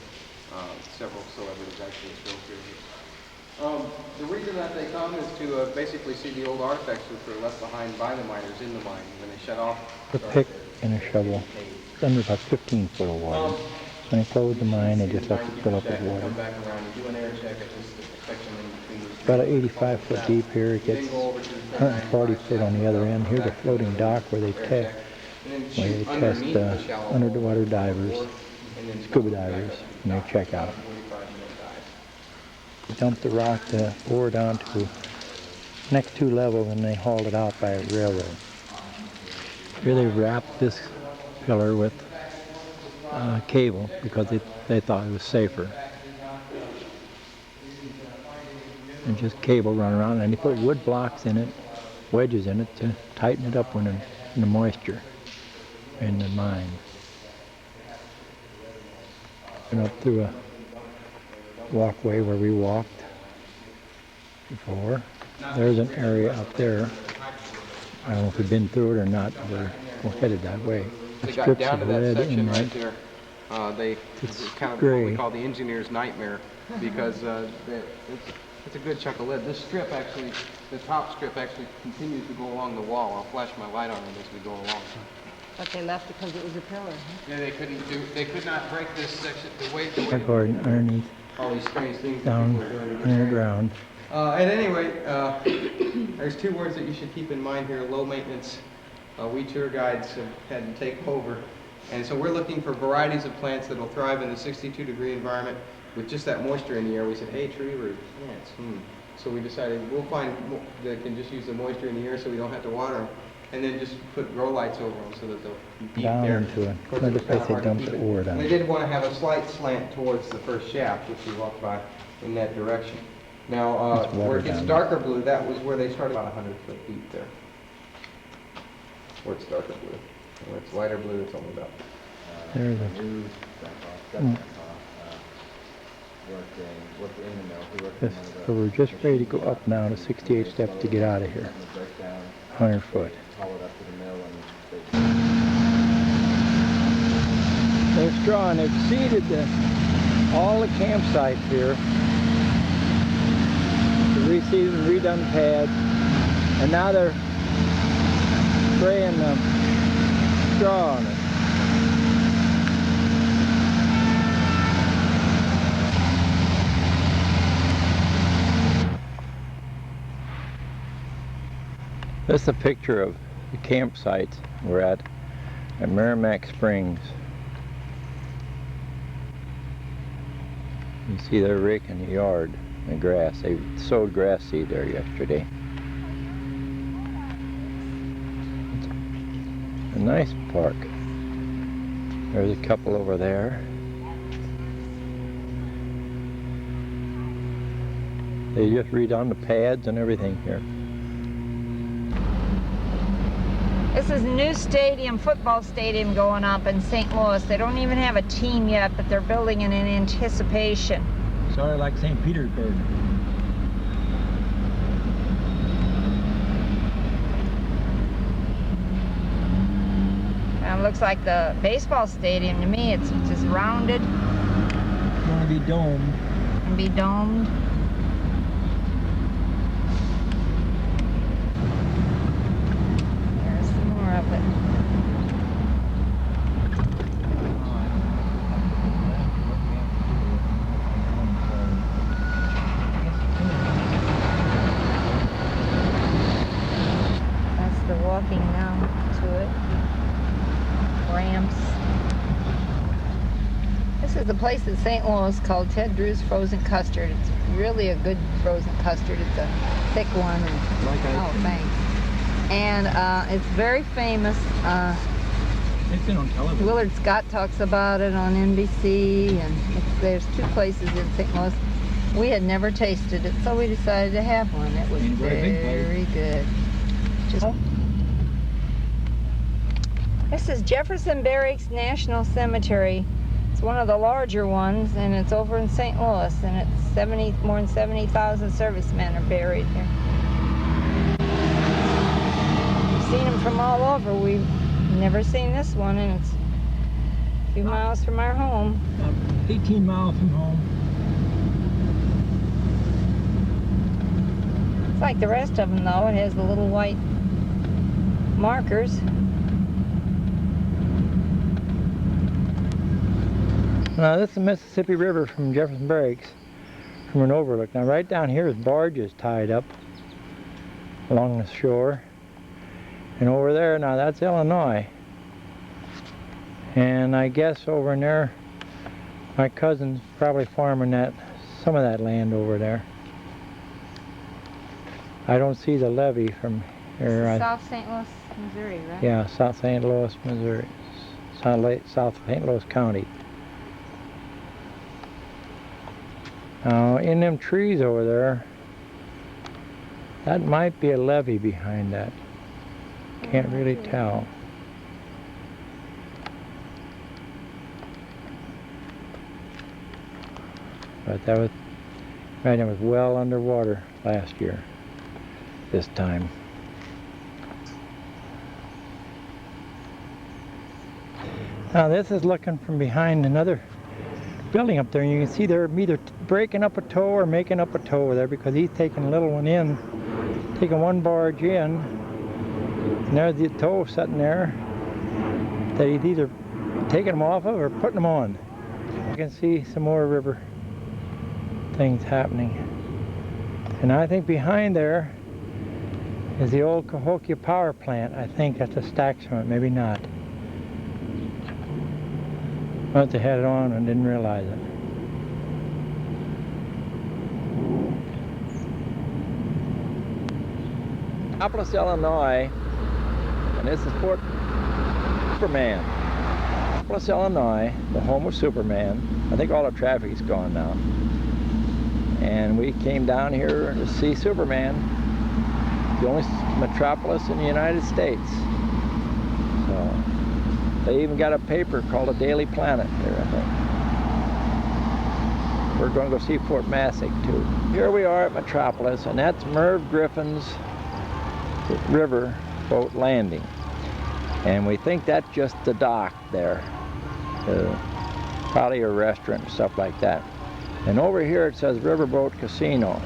Several celebrities actually have drove here. The reason that they come is to basically see the old artifacts which were left behind by the miners in the mine when they shut off. A pick and a shovel. It's under about 15 foot of water. When they close the mine, they just let it fill up with Come water. back around and do an air check at this section in between these About three. 85 foot deep here. It gets 140 foot on the other end. Here's a floating dock where they test underwater divers, scuba divers, and they check out. They dump the rock, the ore down to the next 2 levels, and they hauled it out by a railroad. Here they wrapped this pillar with cable because they thought it was safer. And just cable run around, and they put wood blocks in it, wedges in it to tighten it up when in the moisture in the mine. Went up through a walkway where we walked before. There's an area up there. I don't know if we've been through it or not, but we're headed that way. They got down to that section right there. It's kind of what we call the engineer's nightmare because it's a good chunk of lead. This strip actually, the top strip actually continues to go along the wall. I'll flash my light on it as we go along. But they left because it was a pillar. Yeah, they could not break this section. The way underneath, all these strange things down that people are doing. underground. At any rate, there's 2 words that you should keep in mind here: low maintenance. We tour guides have had to take over, and so we're looking for varieties of plants that will thrive in a 62-degree environment with just that moisture in the air. We said, hey, tree root plants. So we decided we'll find that can just use the moisture in the air, so we don't have to water them, and then just put grow lights over them so that they'll be deep Down there. into it. Another place they dumped the ore down. They did want to have a slight slant towards the first shaft, which we walked by in that direction. Now, where it gets darker blue, that was where they started about 100 foot deep there. Where it's darker blue. Where it's lighter blue, it's only about. There's a so we're just ready to go up now to 68 steps to get out of here. 100 foot. They're straw, and they've seeded all the campsites here. They reseeded and redone pads, and now they're spraying straw on it. This is a picture of the campsite we're at Merrimack Springs. You see they're raking the yard, the grass. They sowed grass seed there yesterday. It's a nice park. There's a couple over there. They just redone the pads and everything here. This is a new stadium, football stadium going up in St. Louis. They don't even have a team yet, but they're building it in anticipation. Sort of like St. Petersburg. And it looks like the baseball stadium to me. It's just rounded. It's going to be domed. And be domed. There's some more of it. That's the walking down to it. Ramps. This is a place in St. Louis called Ted Drew's Frozen Custard. It's really a good frozen custard. It's a thick one. And, oh, thanks. And it's very famous. It's been on television. Willard Scott talks about it on NBC, and there's 2 places in St. Louis. We had never tasted it, so we decided to have one. It was very good. This is Jefferson Barracks National Cemetery. It's one of the larger ones, and it's over in St. Louis, and it's more than 70,000 servicemen are buried here. We've seen them from all over. We've never seen this one, and it's a few miles from our home. 18 miles from home. It's like the rest of them, though. It has the little white markers. Now this is the Mississippi River from Jefferson Barracks, from an overlook. Now right down here is barges tied up along the shore. And over there, now that's Illinois. And I guess over in there, my cousin's probably farming some of that land over there. I don't see the levee from here. South St. Louis, Missouri, right? Yeah, South St. Louis, Missouri. South St. Louis County. Now, in them trees over there, that might be a levee behind that. Can't really tell. But that was, right, it was well underwater last year, this time. Now this is looking from behind another building up there, and you can see they're either breaking up a tow or making up a tow there, because he's taking a little one in, taking one barge in, and there's the tow sitting there that he's either taking them off of or putting them on. You can see some more river things happening. And I think behind there is the old Cahokia power plant. I think that's a stacks from it, maybe not. Must have had it on and didn't realize it. Minneapolis, Illinois, and this is Fort Superman. Minneapolis, Illinois, the home of Superman. I think all the traffic's gone now. And we came down here to see Superman, the only metropolis in the United States. So, they even got a paper called a Daily Planet here, I think. We're going to go see Fort Massac too. Here we are at Metropolis, and that's Merv Griffin's river boat landing. And we think that's just the dock there. Probably a restaurant and stuff like that. And over here it says Riverboat Casino.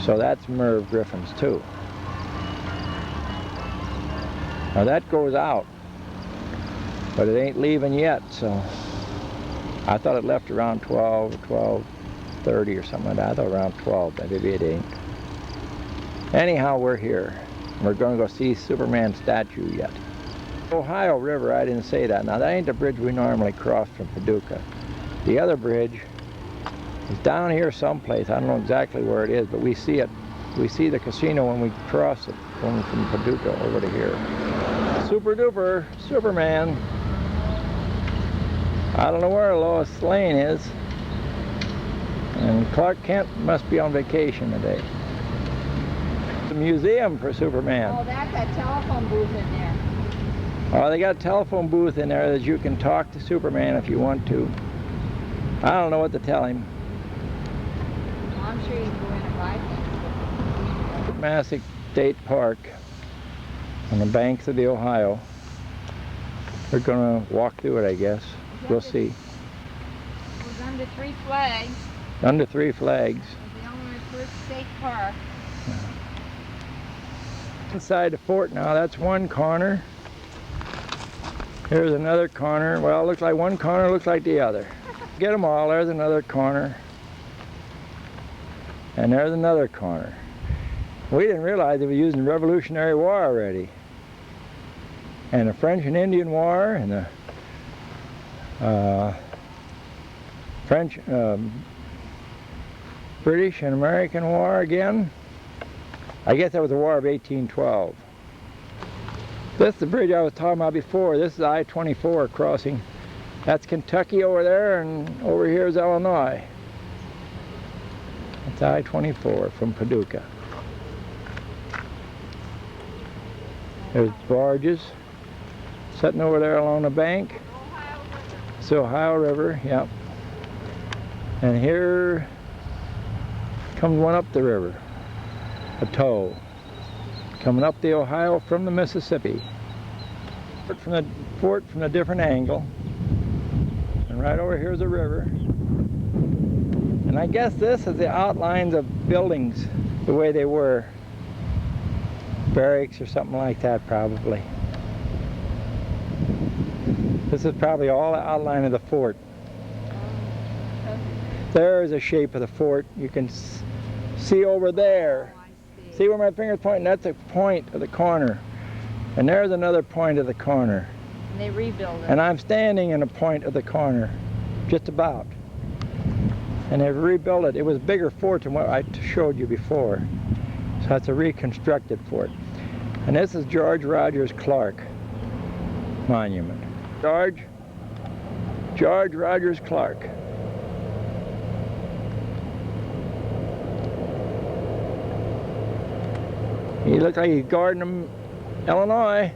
So that's Merv Griffin's too. Now that goes out, but it ain't leaving yet, so I thought it left around 12 or 12:30 or something like that. I thought around 12, but maybe it ain't. Anyhow, we're here. We're going to go see Superman's statue yet. Ohio River, I didn't say that. Now that ain't the bridge we normally cross from Paducah. The other bridge is down here someplace. I don't know exactly where it is, but we see it. We see the casino when we cross it, going from Paducah over to here. Super duper Superman. I don't know where Lois Lane is. And Clark Kent must be on vacation today. The museum for Superman. Oh, that's a telephone booth in there. Oh, they got a telephone booth in there that you can talk to Superman if you want to. I don't know what to tell him. Well, I'm sure you can go in and buy things. Massac State Park on the banks of the Ohio. We're going to walk through it, I guess. We'll see. It was under 3 flags. Under 3 flags. It was the only first state park. Inside the fort now, that's one corner. Here's another corner. Well, it looks like one corner looks like the other. Get them all. There's another corner. And there's another corner. We didn't realize they were using the Revolutionary War already. And the French and Indian War, and the French, British and American War again. I guess that was the War of 1812. This is the bridge I was talking about before. This is I-24 crossing. That's Kentucky over there, and over here is Illinois. It's I-24 from Paducah. There's barges sitting over there along the bank. It's the Ohio River, yep. And here comes one up the river, a tow, coming up the Ohio from the Mississippi. From the fort from a different angle. And right over here is a river. And I guess this is the outlines of buildings the way they were. Barracks or something like that, probably. This is probably all the outline of the fort. There's the shape of the fort. You can see over there. See where my finger's pointing? That's a point of the corner. And there's another point of the corner. And they rebuild it. And I'm standing in a point of the corner, just about. And they've rebuilt it. It was a bigger fort than what I showed you before. So that's a reconstructed fort. And this is George Rogers Clark Monument. George Rogers Clark. He looked like he's guarding them, Illinois.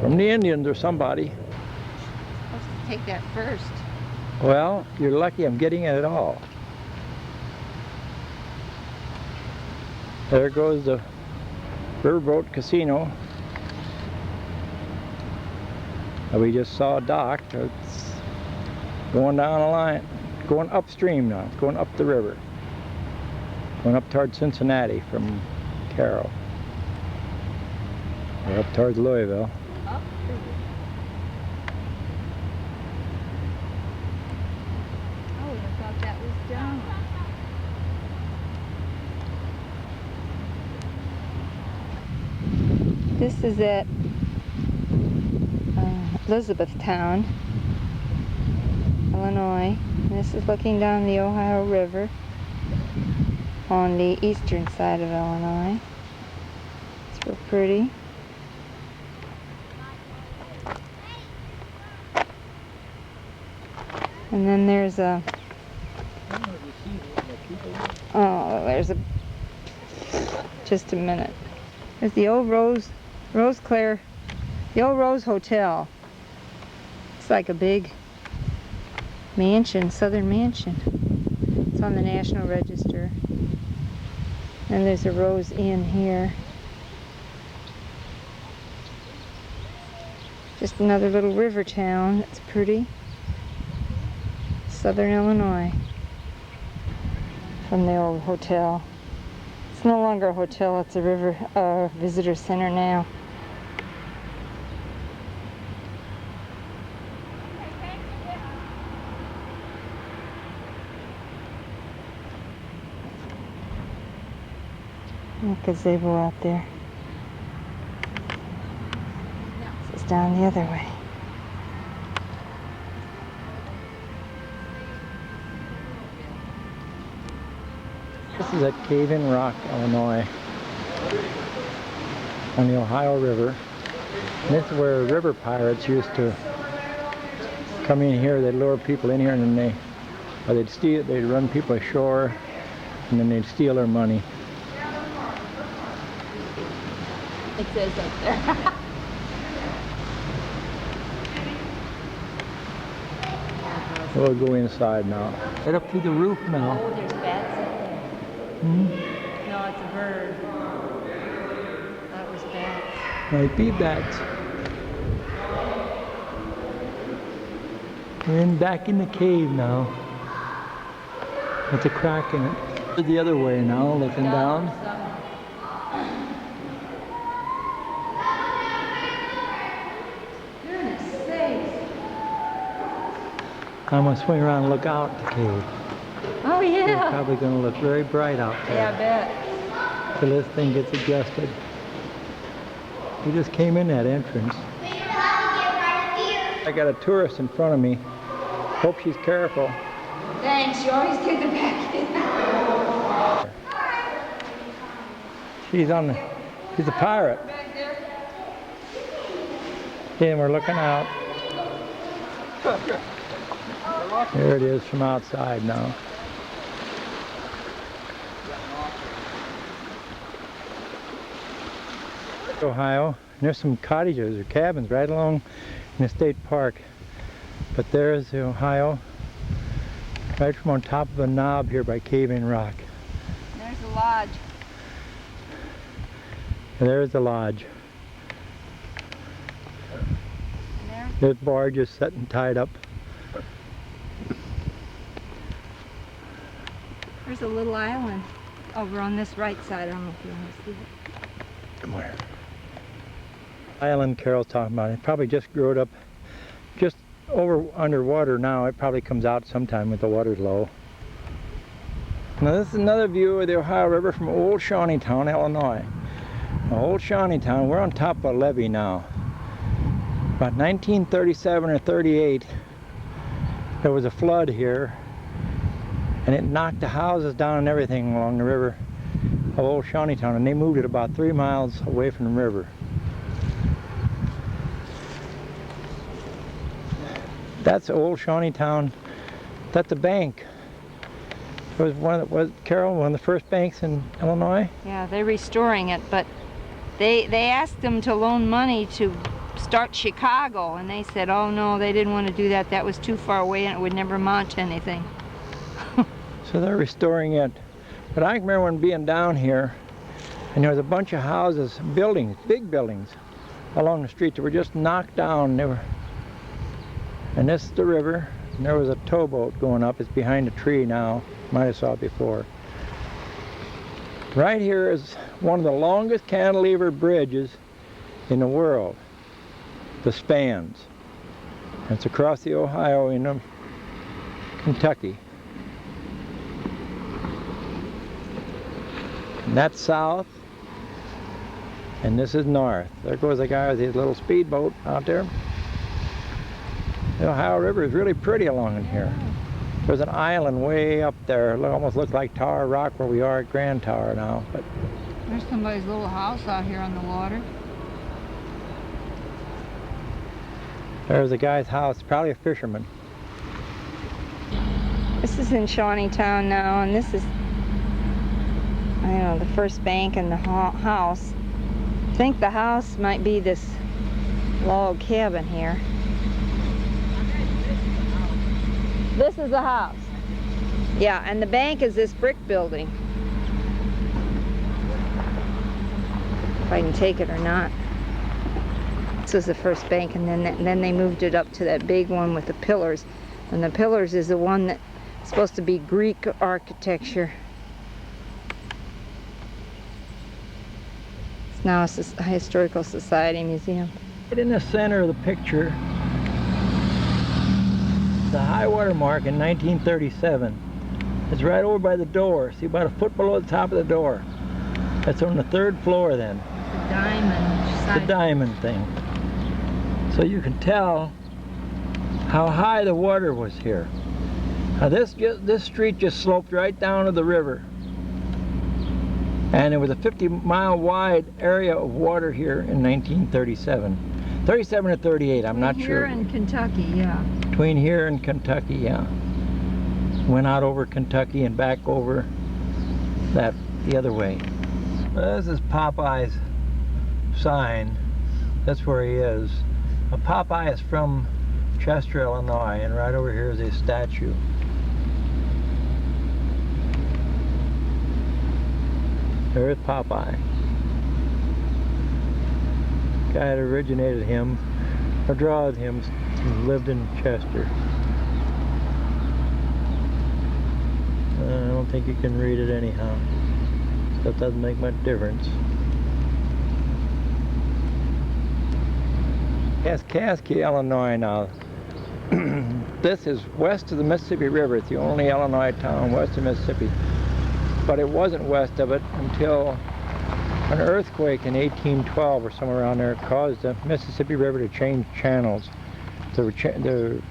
From the Indians or somebody. Supposed to take that first. Well, you're lucky I'm getting it at all. There goes the Riverboat Casino. And we just saw docked. It's going down a line, going upstream now. It's going up the river. Going up towards Cincinnati from Carroll. Or up towards Louisville. Up. Oh, I thought that was down. This is at Elizabethtown, Illinois. And this is looking down the Ohio River on the eastern side of Illinois. It's real pretty. And then there's a, oh, there's a, just a minute. There's the old Rose Clare, the old Rose Hotel. It's like a big mansion, southern mansion. It's on the National Register. And there's a Rose Inn here. Just another little river town. It's pretty. Southern Illinois. From the old hotel. It's no longer a hotel, it's a river visitor center now. A gazebo out there. It's down the other way. This is at Cave-in Rock, Illinois, on the Ohio River. And this is where river pirates used to come in here. They'd lure people in here, and then they'd run people ashore, and then they'd steal their money. It says up there. We'll go inside now. Right up through the roof now. Oh, there's bats up there. Hmm? No, it's a bird. That was bats. Might be bats. We're back in the cave now. There's a crack in it. The other way now, looking down. I'm going to swing around and look out the cave. Oh, It's yeah. probably going to look very bright out there. Yeah, I bet. Till this thing gets adjusted. We just came in that entrance. I got a tourist in front of me. Hope she's careful. Thanks, you always get the back in. She's a pirate. And we're looking out. There it is from outside now. Ohio. And there's some cottages or cabins right along in the state park. But there's the Ohio, right from on top of a knob here by Cave-in Rock. There's a lodge. And there's the lodge. And There's barges sitting tied up. there's a little island over on this right side. I don't know if you want to see it. Come here. Island Carol's talking about. It probably just grew it up just underwater now. It probably comes out sometime if the water's low. Now this is another view of the Ohio River from Old Shawneetown, Illinois. Now, Old Shawneetown, we're on top of a levee now. About 1937 or 38, there was a flood here, and it knocked the houses down and everything along the river of Old Shawneetown, and they moved it about 3 miles away from the river. That's Old Shawneetown. That's a bank. It was Carol, one of the first banks in Illinois. Yeah, they're restoring it, but they asked them to loan money to start Chicago, and they said, oh no, they didn't want to do that. That was too far away and it would never amount to anything. So they're restoring it. But I remember when being down here, and there was a bunch of houses, buildings, big buildings, along the street that were just knocked down. And this is the river, and there was a towboat going up. It's behind a tree now. Might have saw it before. Right here is one of the longest cantilever bridges in the world. The spans. It's across the Ohio in Kentucky. And that's south, and this is north. There goes a guy with his little speedboat out there. The Ohio River is really pretty along in here. There's an island way up there. It almost looks like Tower Rock where we are at Grand Tower now. But There's somebody's little house out here on the water. there's a guy's house, probably a fisherman. This is in Shawneetown now, and this is, I don't know, the first bank and the house. I think the house might be this log cabin here. This is the house. Yeah, and the bank is this brick building. If I can take it or not. This was the first bank, and then they moved it up to that big one with the pillars. And the pillars is the one that's supposed to be Greek architecture. It's now a historical society museum. Right in the center of the picture, the high water mark in 1937. It's right over by the door. See, about a foot below the top of the door. That's on the 3rd floor then. The diamond. The diamond thing. So you can tell how high the water was here. Now this street just sloped right down to the river. And it was a 50-mile wide area of water here in 1937. 37 or 38, I'm not sure. Here in Kentucky, yeah. Between here and Kentucky, yeah. Went out over Kentucky and back over the other way. This is Popeye's sign. That's where he is. Popeye is from Chester, Illinois, and right over here is his statue. There is Popeye. Guy that originated him, or draws him, lived in Chester. I don't think you can read it anyhow. So it doesn't make much difference. Kaskaskia, Illinois now. This is west of the Mississippi River. It's the only Illinois town west of Mississippi. But it wasn't west of it until an earthquake in 1812 or somewhere around there caused the Mississippi River to change channels. The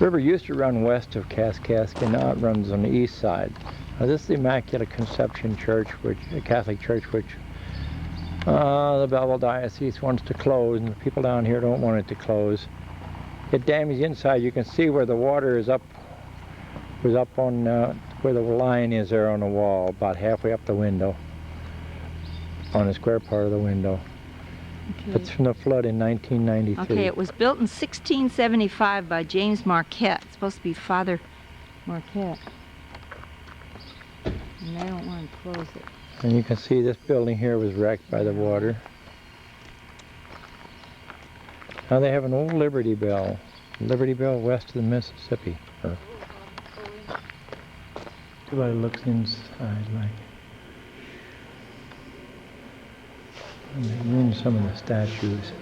river used to run west of Kaskaskia, now it runs on the east side. Now this is the Immaculate Conception Church, a Catholic church which the Belleville Diocese wants to close, and the people down here don't want it to close. It damaged inside. You can see where the water is up, was up on where the line is there on the wall, about halfway up the window, on the square part of the window. Okay. That's from the flood in 1993. Okay, it was built in 1675 by James Marquette. It's supposed to be Father Marquette. And they don't want to close it. And you can see this building here was wrecked by the water. Now they have an old Liberty Bell west of the Mississippi. Everybody looks inside like. And they ruined some of the statues.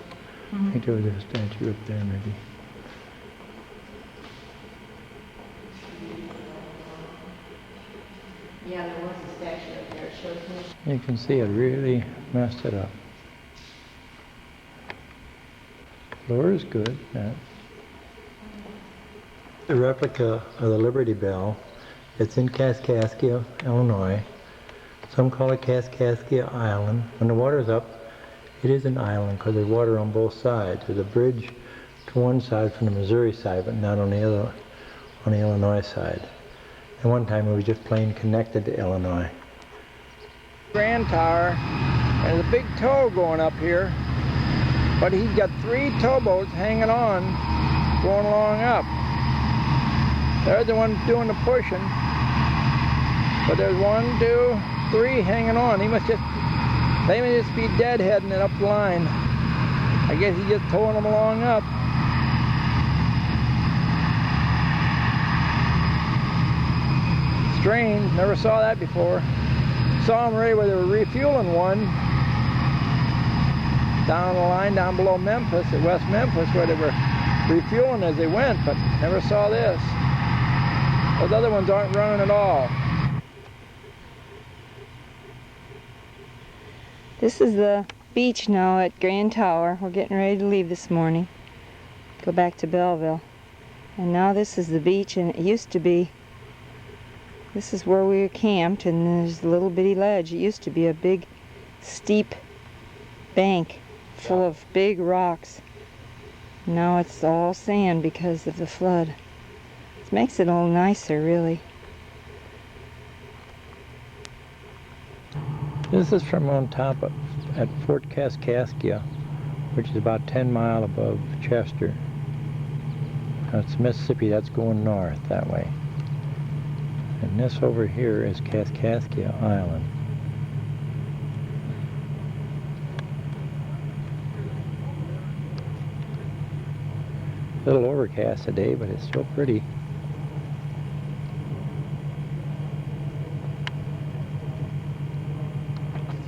I think there was a statue up there maybe. Yeah, there was a statue up there. It shows me. You can see it really messed it up. Floor is good. Yeah. A replica of the Liberty Bell. It's in Kaskaskia, Illinois. Some call it Kaskaskia Island. When the water's up, it is an island because there's water on both sides. There's a bridge to one side from the Missouri side, but not on the other, on the Illinois side. And one time it was just plain connected to Illinois. Grand Tower, there's a big tow going up here, but he's got 3 towboats hanging on, going along up. They're the ones doing the pushing, but there's 1, 2, 3 hanging on. They must just be deadheading it up the line. I guess he's just towing them along up. Strange, never saw that before. Saw them right where they were refueling one down the line down below Memphis, at West Memphis, where they were refueling as they went, but never saw this. Those other ones aren't running at all. This is the beach now at Grand Tower. We're getting ready to leave this morning. Go back to Belleville. And now this is the beach, and it used to be, this is where we were camped, and there's a little bitty ledge. It used to be a big, steep bank full of big rocks. Now it's all sand because of the flood. It makes it a little nicer, really. This is from on top at Fort Kaskaskia, which is about 10 miles above Chester. That's Mississippi, that's going north that way. And this over here is Kaskaskia Island. A little overcast today, but it's still pretty.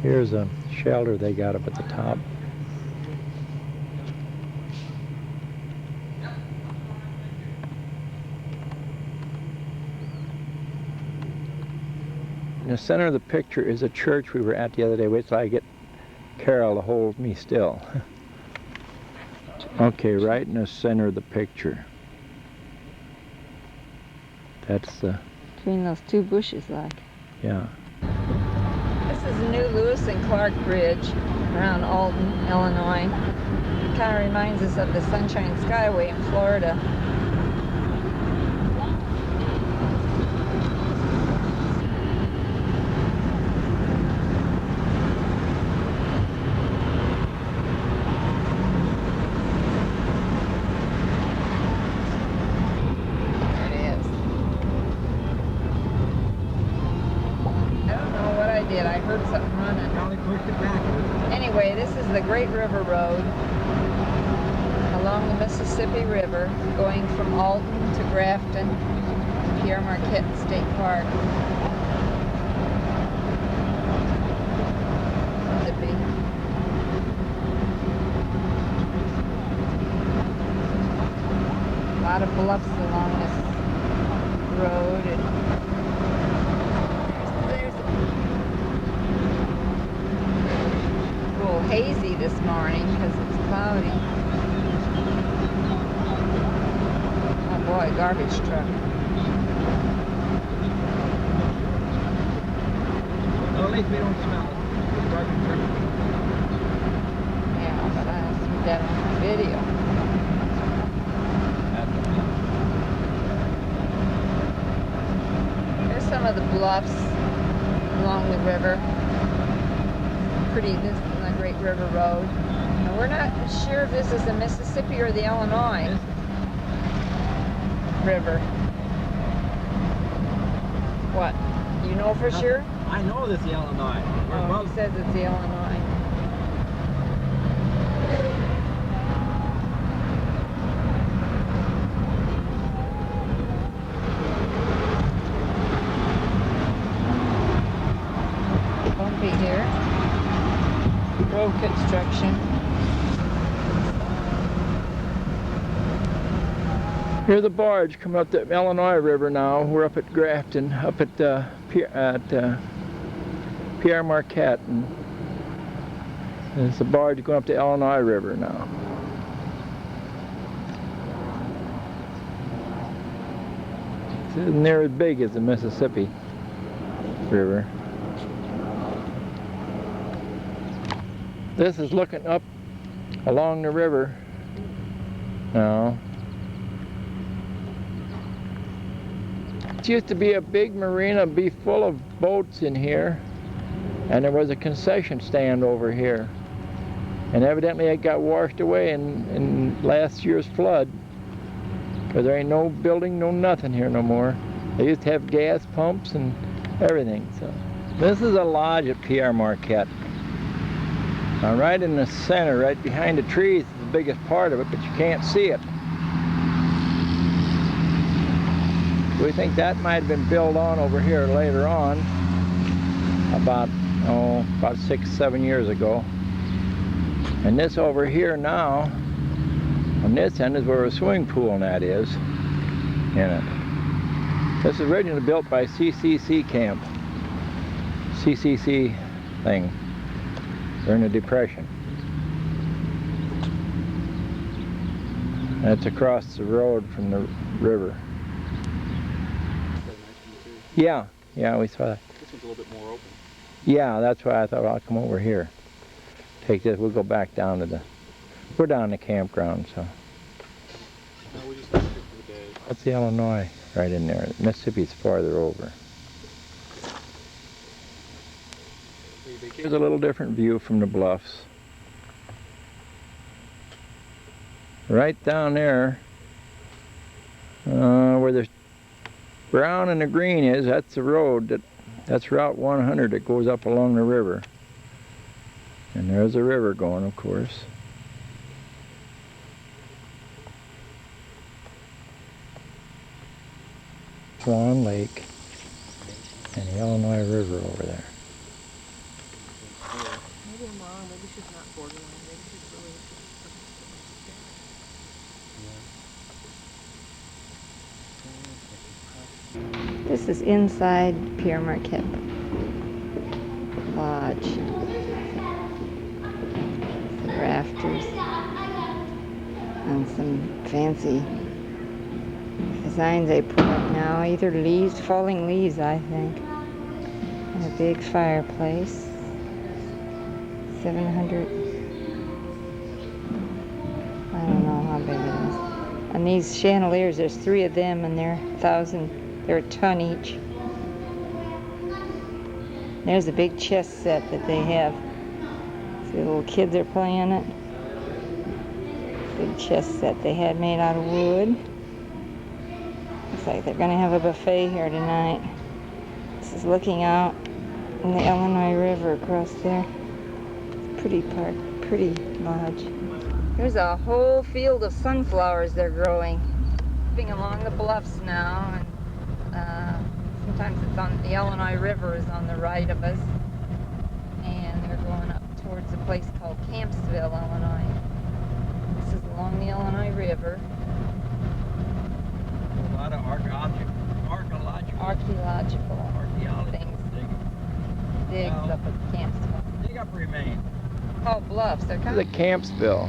Here's a shelter they got up at the top. In the center of the picture is a church we were at the other day. Wait till I get Carol to hold me still. Okay, right in the center of the picture. That's the... Between those 2 bushes, like. Yeah. This is the new Lewis and Clark Bridge around Alton, Illinois. It kind of reminds us of the Sunshine Skyway in Florida. I heard something running. Anyway, this is the Great River Road along the Mississippi River, going from Alton to Grafton, Pierre Marquette State Park. Mississippi. A lot of bluffs along this road. And hazy this morning because it's cloudy. Oh boy, garbage truck. Well, at least we don't smell it. Garbage truck. Yeah, but I see that on the video. Here's some of the bluffs along the river. Pretty, this is the Great River Road. And we're not sure if this is the Mississippi or the Illinois River. What? You know for sure? I know this is Illinois. Oh, he says it's the Illinois. Bumpy here. Road construction. Here's the barge coming up the Illinois River now. We're up at Grafton, up at Pierre Marquette, and there's a barge going up the Illinois River now. It's near as big as the Mississippi River. This is looking up along the river now. It used to be a big marina, be full of boats in here, and there was a concession stand over here. And evidently it got washed away in last year's flood, because there ain't no building, no nothing here no more. They used to have gas pumps and everything. So this is a lodge at Pierre Marquette. Now right in the center, right behind the trees, is the biggest part of it, but you can't see it. We think that might have been built on over here later on, about 6-7 years ago. And this over here now, on this end, is where a swimming pool and that is in it. This was originally built by CCC camp, CCC thing during the Depression. That's across the road from the river. Yeah, we saw that. This one's a little bit more open. Yeah, that's why I thought I'll come over here. Take this, we'll go back down to we're down the campground, so. No, we just have to pick for the day. That's the Illinois right in there. Mississippi's farther over. Here's a little different view from the bluffs. Right down there, where the brown and the green is, that's the road, that's Route 100 that goes up along the river. And there's a river going, of course. Swan Lake and the Illinois River over there. Maybe I'm wrong, maybe she's not borderline, maybe she's really This is inside Pierre Marquette Lodge. The rafters and some fancy designs they put up now. Either leaves, falling leaves, I think. And a big fireplace. 700. I don't know how big it is. And these chandeliers, there's 3 of them, and they're 1,000. They're a ton each. There's a big chess set that they have. See, the little kids are playing it. Big chess set they had made out of wood. Looks like they're gonna have a buffet here tonight. This is looking out in the Illinois River across there. It's a pretty park, pretty lodge. There's a whole field of sunflowers they're growing. Moving along the bluffs now, and sometimes it's on the Illinois River is on the right of us, and they're going up towards a place called Campsville, Illinois. This is along the Illinois River. A lot of archaeological things. Digs up at Campsville. Dig up remains. Called bluffs. They're kind This is Campsville.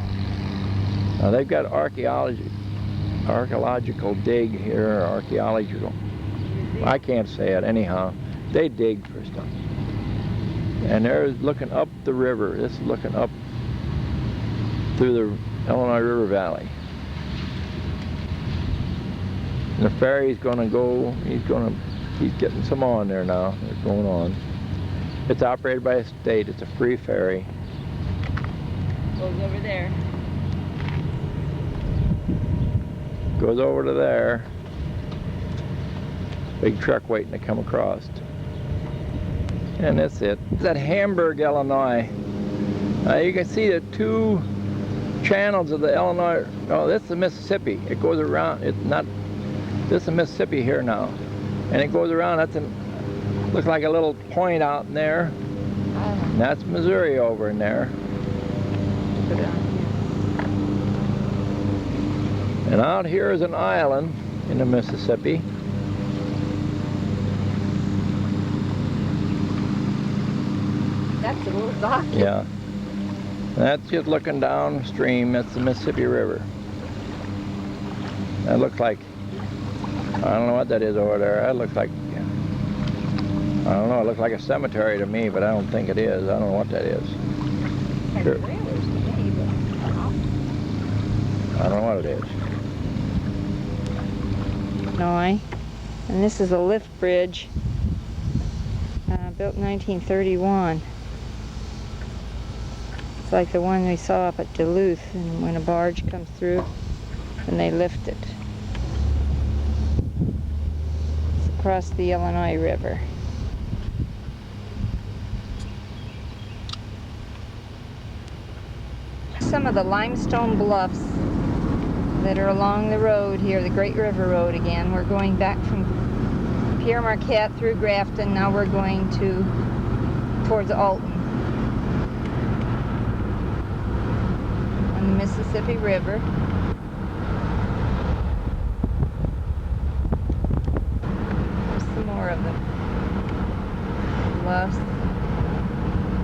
Now they've got archaeological dig here, or archaeological. I can't say it anyhow. They dig for stuff. And they're looking up the river. This is looking up through the Illinois River Valley. And the ferry's gonna go, he's getting some on there now. They're going on. It's operated by a state. It's a free ferry. goes over there. Goes over to there. Big truck waiting to come across. And that's it. It's at Hamburg, Illinois. You can see the 2 channels of the Illinois. Oh, this is the Mississippi. It goes around. It's not. This is Mississippi here now, and it goes around. Looks like a little point out in there. And that's Missouri over in there. And out here is an island in the Mississippi. That's a little dock. Yeah. That's just looking downstream. That's the Mississippi River. That looks like, I don't know what that is over there. That looks like, I don't know, it looks like a cemetery to me, but I don't think it is. I don't know what that is. Sure. I don't know what it is. Illinois. And this is a lift bridge built in 1931. It's like the one we saw up at Duluth, and when a barge comes through and they lift it. It's across the Illinois River. Some of the limestone bluffs that are along the road here, the Great River Road again. We're going back from Pierre Marquette through Grafton. Now we're going towards Alton on the Mississippi River. There's some more of them. Bluffs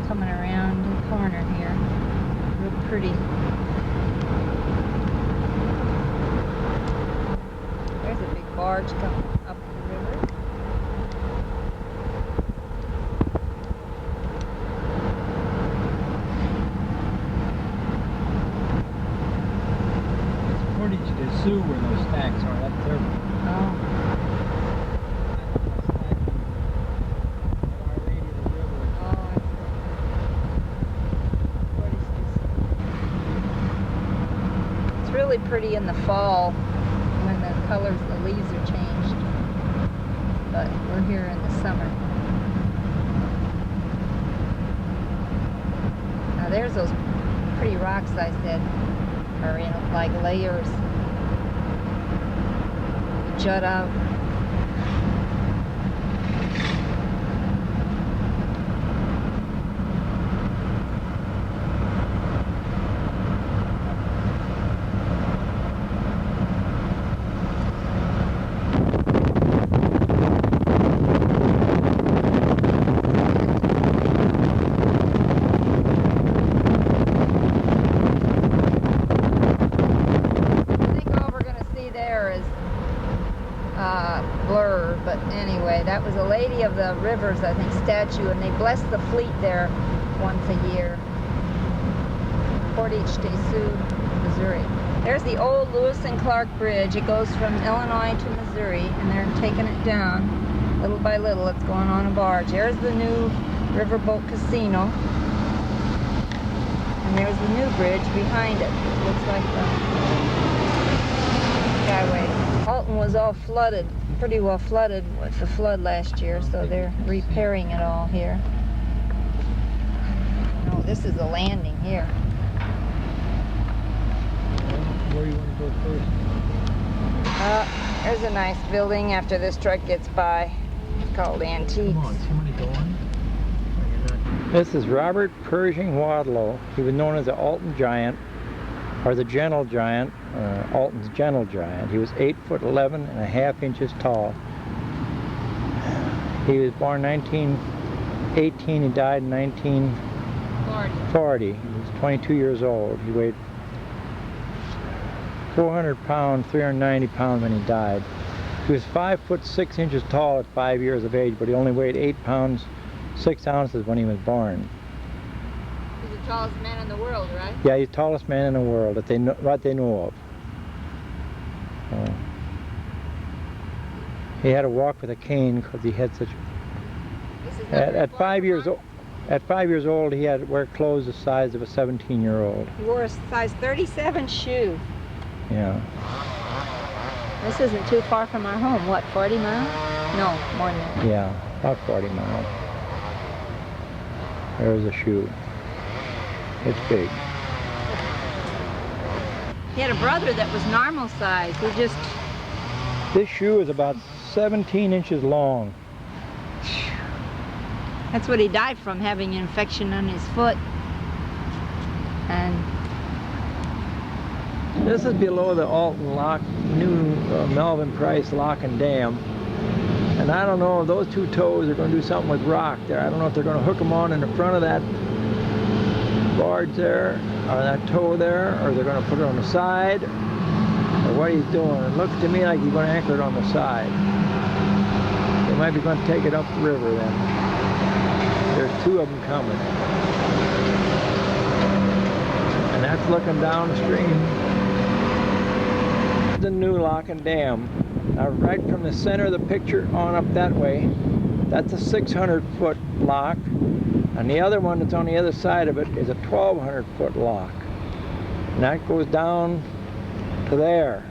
coming around the corner here. Real pretty. There's a big barge coming up the river. It's Portage de Sioux where those stacks are. That's their Oh. It's really pretty in the fall when the colors, the leaves are changed. But we're here in the summer. Now there's those pretty rocks I said are in like layers. Jut out. Blur, but anyway, that was a Lady of the Rivers, I think, statue, and they bless the fleet there once a year. Portage de Sioux, Missouri. There's the old Lewis and Clark Bridge. It goes from Illinois to Missouri, and they're taking it down little by little. It's going on a barge. There's the new Riverboat Casino, and there's the new bridge behind it. It looks like the Skyway. Alton was all flooded, pretty well flooded with the flood last year, so they're repairing it all here. Oh, this is a landing here. Where do you want to go first? There's a nice building after this truck gets by. It's called Antiques. Come on, somebody go on. This is Robert Pershing Wadlow. He was known as the Alton Giant, or the Gentle Giant, Alton's Gentle Giant. He was 8'11.5" tall. He was born 1918. He died in 1940. He was 22 years old. He weighed 400 pounds, 390 pounds when he died. He was 5'6" tall at 5 years of age, but he only weighed 8 pounds 6 ounces when he was born. He's the tallest man in the world, right? Yeah, he's the tallest man in the world that they know, what they know of. He had to walk with a cane because he had such. At 5 years old, he had to wear clothes the size of a 17-year-old. He wore a size 37 shoe. Yeah. This isn't too far from our home. What, 40 miles? No, more than that. Yeah, about 40 miles. There's a shoe. It's big. He had a brother that was normal size. He just... This shoe is about 17 inches long. That's what he died from, having an infection on his foot. And this is below the Alton Lock, new Melvin Price Lock and Dam. And I don't know if those two tows are going to do something with rock there. I don't know if they're going to hook them on in the front of that barge there, or that tow there, or they're going to put it on the side, or what he's doing. It looks to me like he's going to anchor it on the side. They might be going to take it up the river then. There's two of them coming. And that's looking downstream. The new lock and dam. Now right from the center of the picture on up that way, that's a 600-foot lock, and the other one that's on the other side of it is a 1,200-foot lock. And that goes down to there.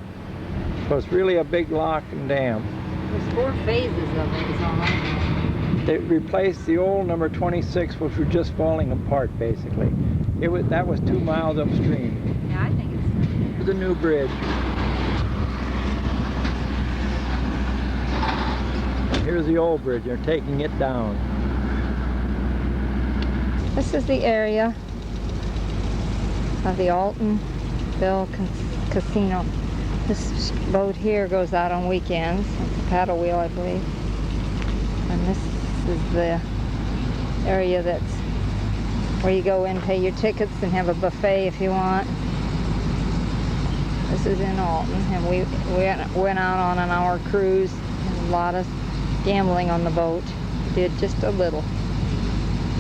So it's really a big lock and dam. There's 4 phases of it, is all I know. They replaced the old number 26, which was just falling apart basically. That was 2 miles upstream. Yeah, I think it's... The new bridge. Here's the old bridge. They're taking it down. This is the area of the Altonville Casino. This boat here goes out on weekends. It's a paddle wheel, I believe. And this is the area that's where you go in, pay your tickets, and have a buffet if you want. This is in Alton, and we went out on an hour cruise. And a lot of gambling on the boat. Did just a little.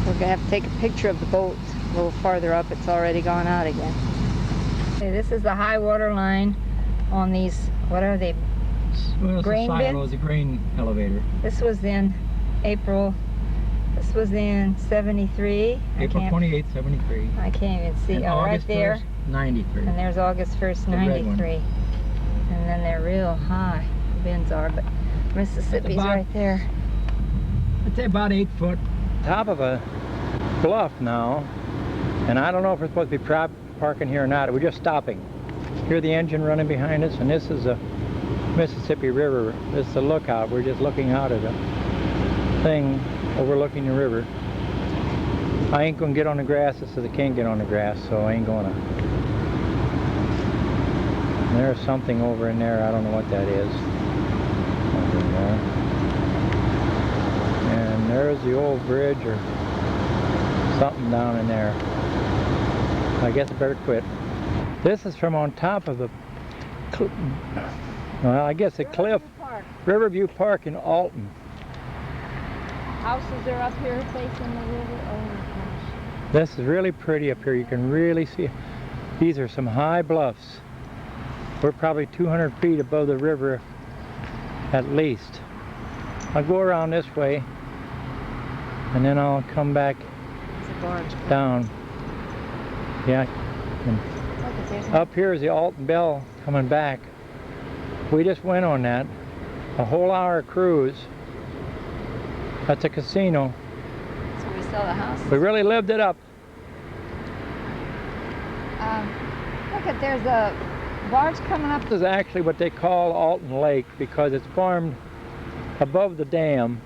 We're gonna have to take a picture of the boat a little farther up. It's already gone out again. Okay, this is the high water line on these, what are they? Well, grain bins? a grain elevator. This was in April. This was in 73. April 28th, 73. I can't even see. And Oh, right August there. 1st, 93. And there's August 1st, The red one. 93. And then they're real high. The bins are, but Mississippi's right there. I'd say about 8 foot. Top of a bluff now, and I don't know if we're supposed to be parking here or not. We're just stopping. Hear the engine running behind us, and this is a Mississippi River. This is a lookout. We're just looking out at a thing overlooking the river. I ain't gonna get on the grass. It says I can't get on the grass, so I ain't gonna. There's something over in there. I don't know what that is. Over there. And there's the old bridge or something down in there. I guess I better quit. This is from on top of a, well, I guess a cliff. Riverview Park in Alton. Houses are up here facing the river. Oh my gosh. This is really pretty up here. You can really see. These are some high bluffs. We're probably 200 feet above the river at least. I'll go around this way and then I'll come back down. Yeah. And up here is the Alton Bell coming back. We just went on that. A whole hour cruise. That's a casino. So we saw the house. We really lived it up. Look at, there's a barge coming up. This is actually what they call Alton Lake because it's formed above the dam.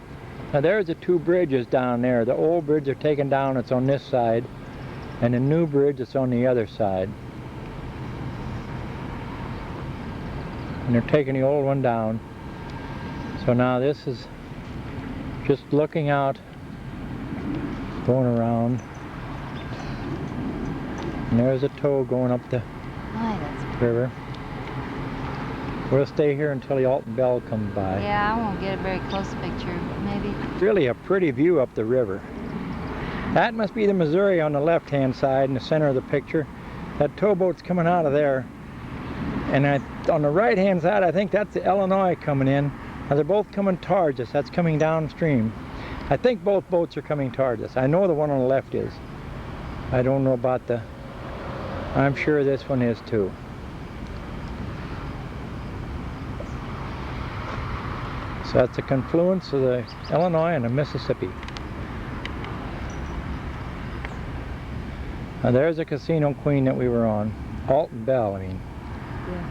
Now there's the 2 bridges down there. The old bridge are taken down, it's on this side, and the new bridge is on the other side. And they're taking the old one down. So now this is just looking out, going around. And there's a tow going up the river. We'll stay here until the Alton Bell comes by. Yeah, I won't get a very close picture, but maybe. It's really a pretty view up the river. That must be the Missouri on the left-hand side in the center of the picture. That towboat's coming out of there. And on the right-hand side, I think that's the Illinois coming in. Now they're both coming towards us. That's coming downstream. I think both boats are coming towards us. I know the one on the left is. I don't know about the... I'm sure this one is too. So that's a confluence of the Illinois and the Mississippi. Now there's the Casino Queen that we were on. Alton Bell, I mean. Yeah.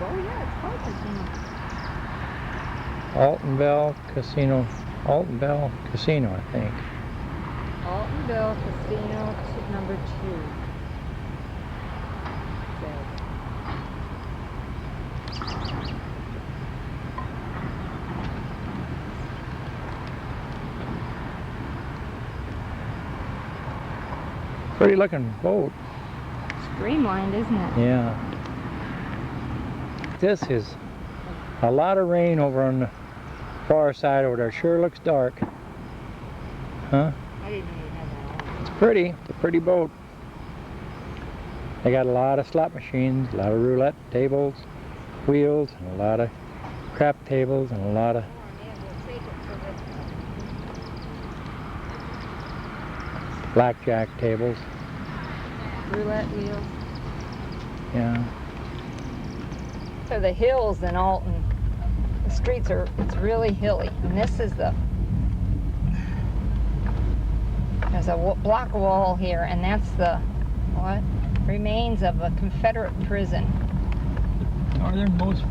Oh yeah, it's called Casino. Alton Bell Casino. Alton Bell Casino, I think. Altonville Casino number 2. Pretty looking boat. Streamlined, isn't it? Yeah. This is a lot of rain over on the far side over there. Sure looks dark. Huh? I didn't know you had that on. It's pretty. It's a pretty boat. They got a lot of slot machines, a lot of roulette tables, wheels, and a lot of crap tables, and a lot of blackjack tables. Roulette wheels. Yeah. So the hills in Alton, the streets are, it's really hilly. And this is there's a block wall here, and that's the, what? Remains of a Confederate prison. Northernmost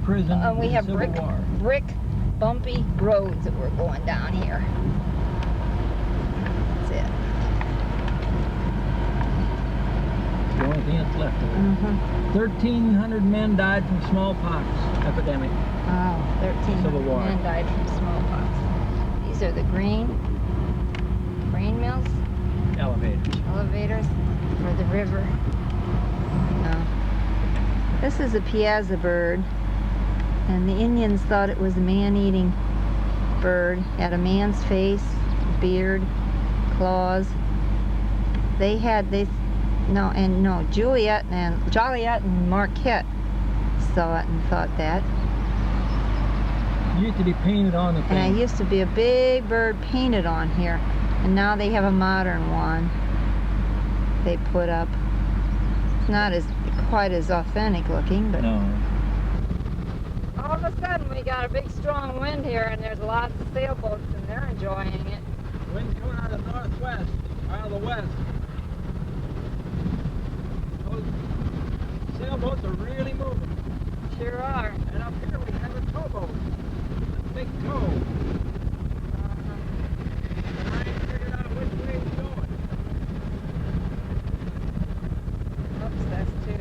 prison And we in the have Civil War. brick, bumpy roads that we're going down here. That's it. The only thing that's left of it. Mm-hmm. 1,300 men died from smallpox epidemic. Wow, 13 Civil War. men died from smallpox. These are the grain mills, elevators for the river. This is a piazza bird, and the Indians thought it was a man-eating bird. Had a man's face, beard, claws. Joliet and Marquette saw it and thought that. It used to be painted on the thing. And it used to be a big bird painted on here, and now they have a modern one they put up. It's not quite as authentic looking, but No. all of a sudden we got a big strong wind here, and there's lots of sailboats, and they're enjoying it. Wind's coming out of the northwest, out of the west. Those sailboats are really moving. Sure are. And up here we have a towboat. A big tow. And I ain't figured out which way it's going. Oops, that's two.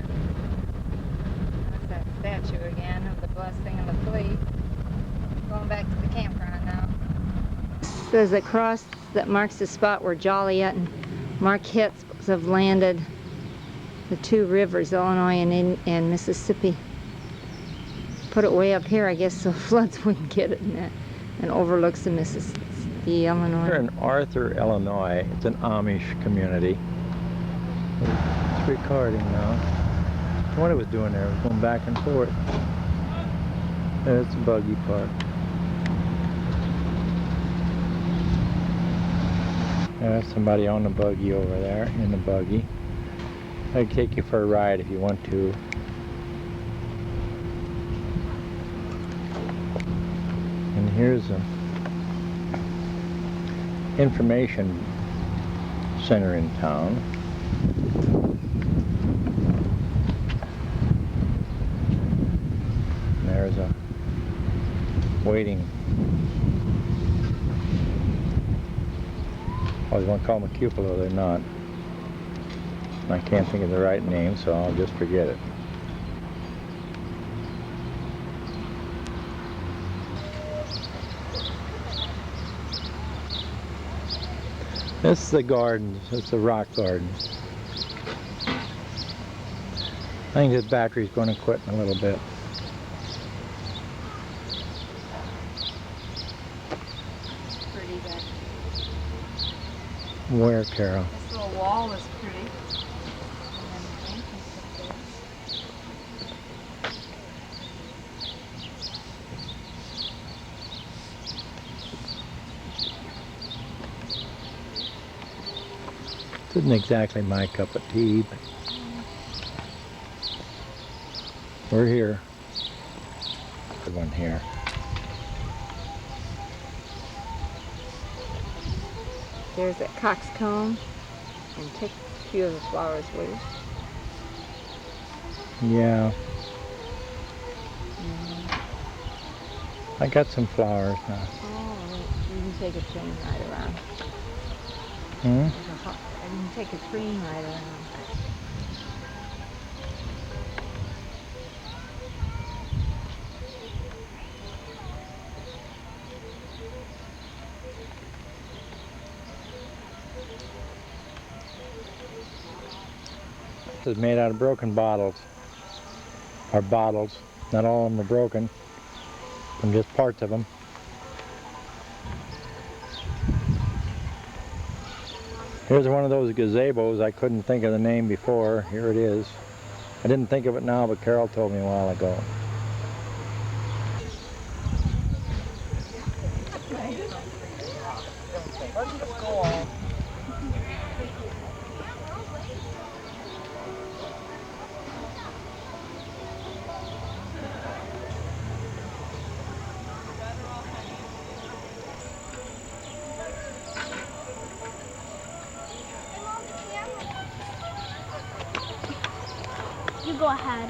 That's that statue again of the blessing of the fleet. Going back to the campground now. There's a cross that marks the spot where Joliet and Marquette have landed, the two rivers, Illinois and Mississippi. Put it way up here, I guess, so floods wouldn't get it, and overlooks the Mississippi, Illinois. We're in Arthur, Illinois. It's an Amish community. It's recording now. What it was doing there, it was going back and forth. There's the buggy park. There's somebody on the buggy over there, in the buggy. I can take you for a ride if you want to. And here's a information center in town. And there's a waiting. I always want to call them a cupola, they're not. I can't think of the right name, so I'll just forget it. This is the gardens. It's the rock garden. I think this battery's going to quit in a little bit. Pretty good. Where, Carol? This little wall is pretty. Isn't exactly my cup of tea, but we're here. Good one here. There's that coxcomb, and take a few of the flowers with you. Yeah. I got some flowers now. Oh, you can take a train ride around. Hmm? I can take a train ride around. is made out of broken bottles. Or bottles. Not all of them are broken. From just parts of them. Here's one of those gazebos. I couldn't think of the name before. Here it is. I didn't think of it now, but Carol told me a while ago. You go ahead.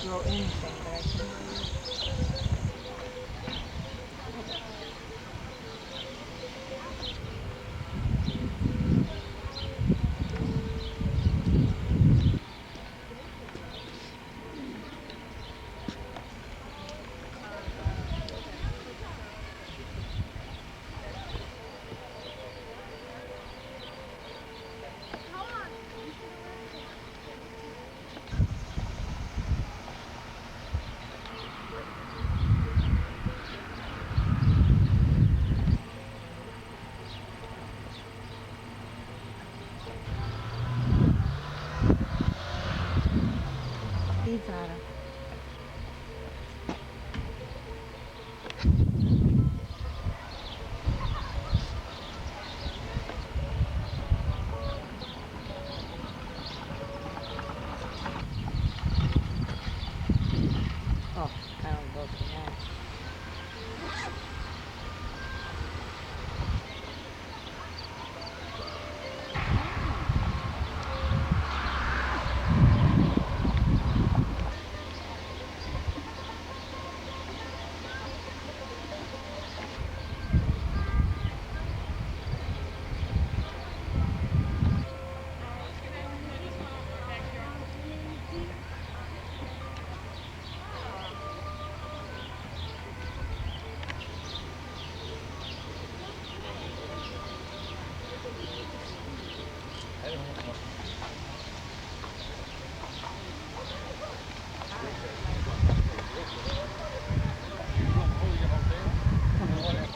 Throw anything, but I can. Seeds out of. Oh, I don't go for that.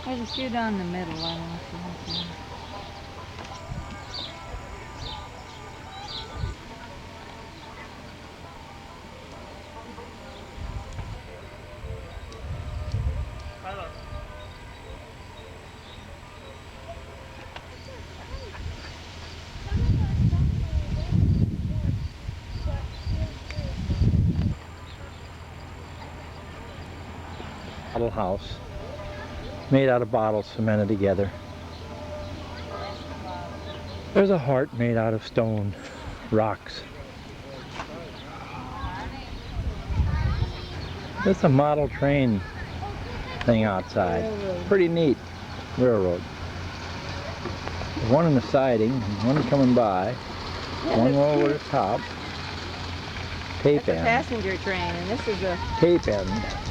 There's a few down the middle. I don't know if you have them. Bottle house. Made out of bottles cemented together. There's a heart made out of stone, rocks. There's a model train thing outside. Pretty neat. Railroad. One in the siding, one coming by, one over the top. Tape That's a end. passenger train, and this is a Tape end.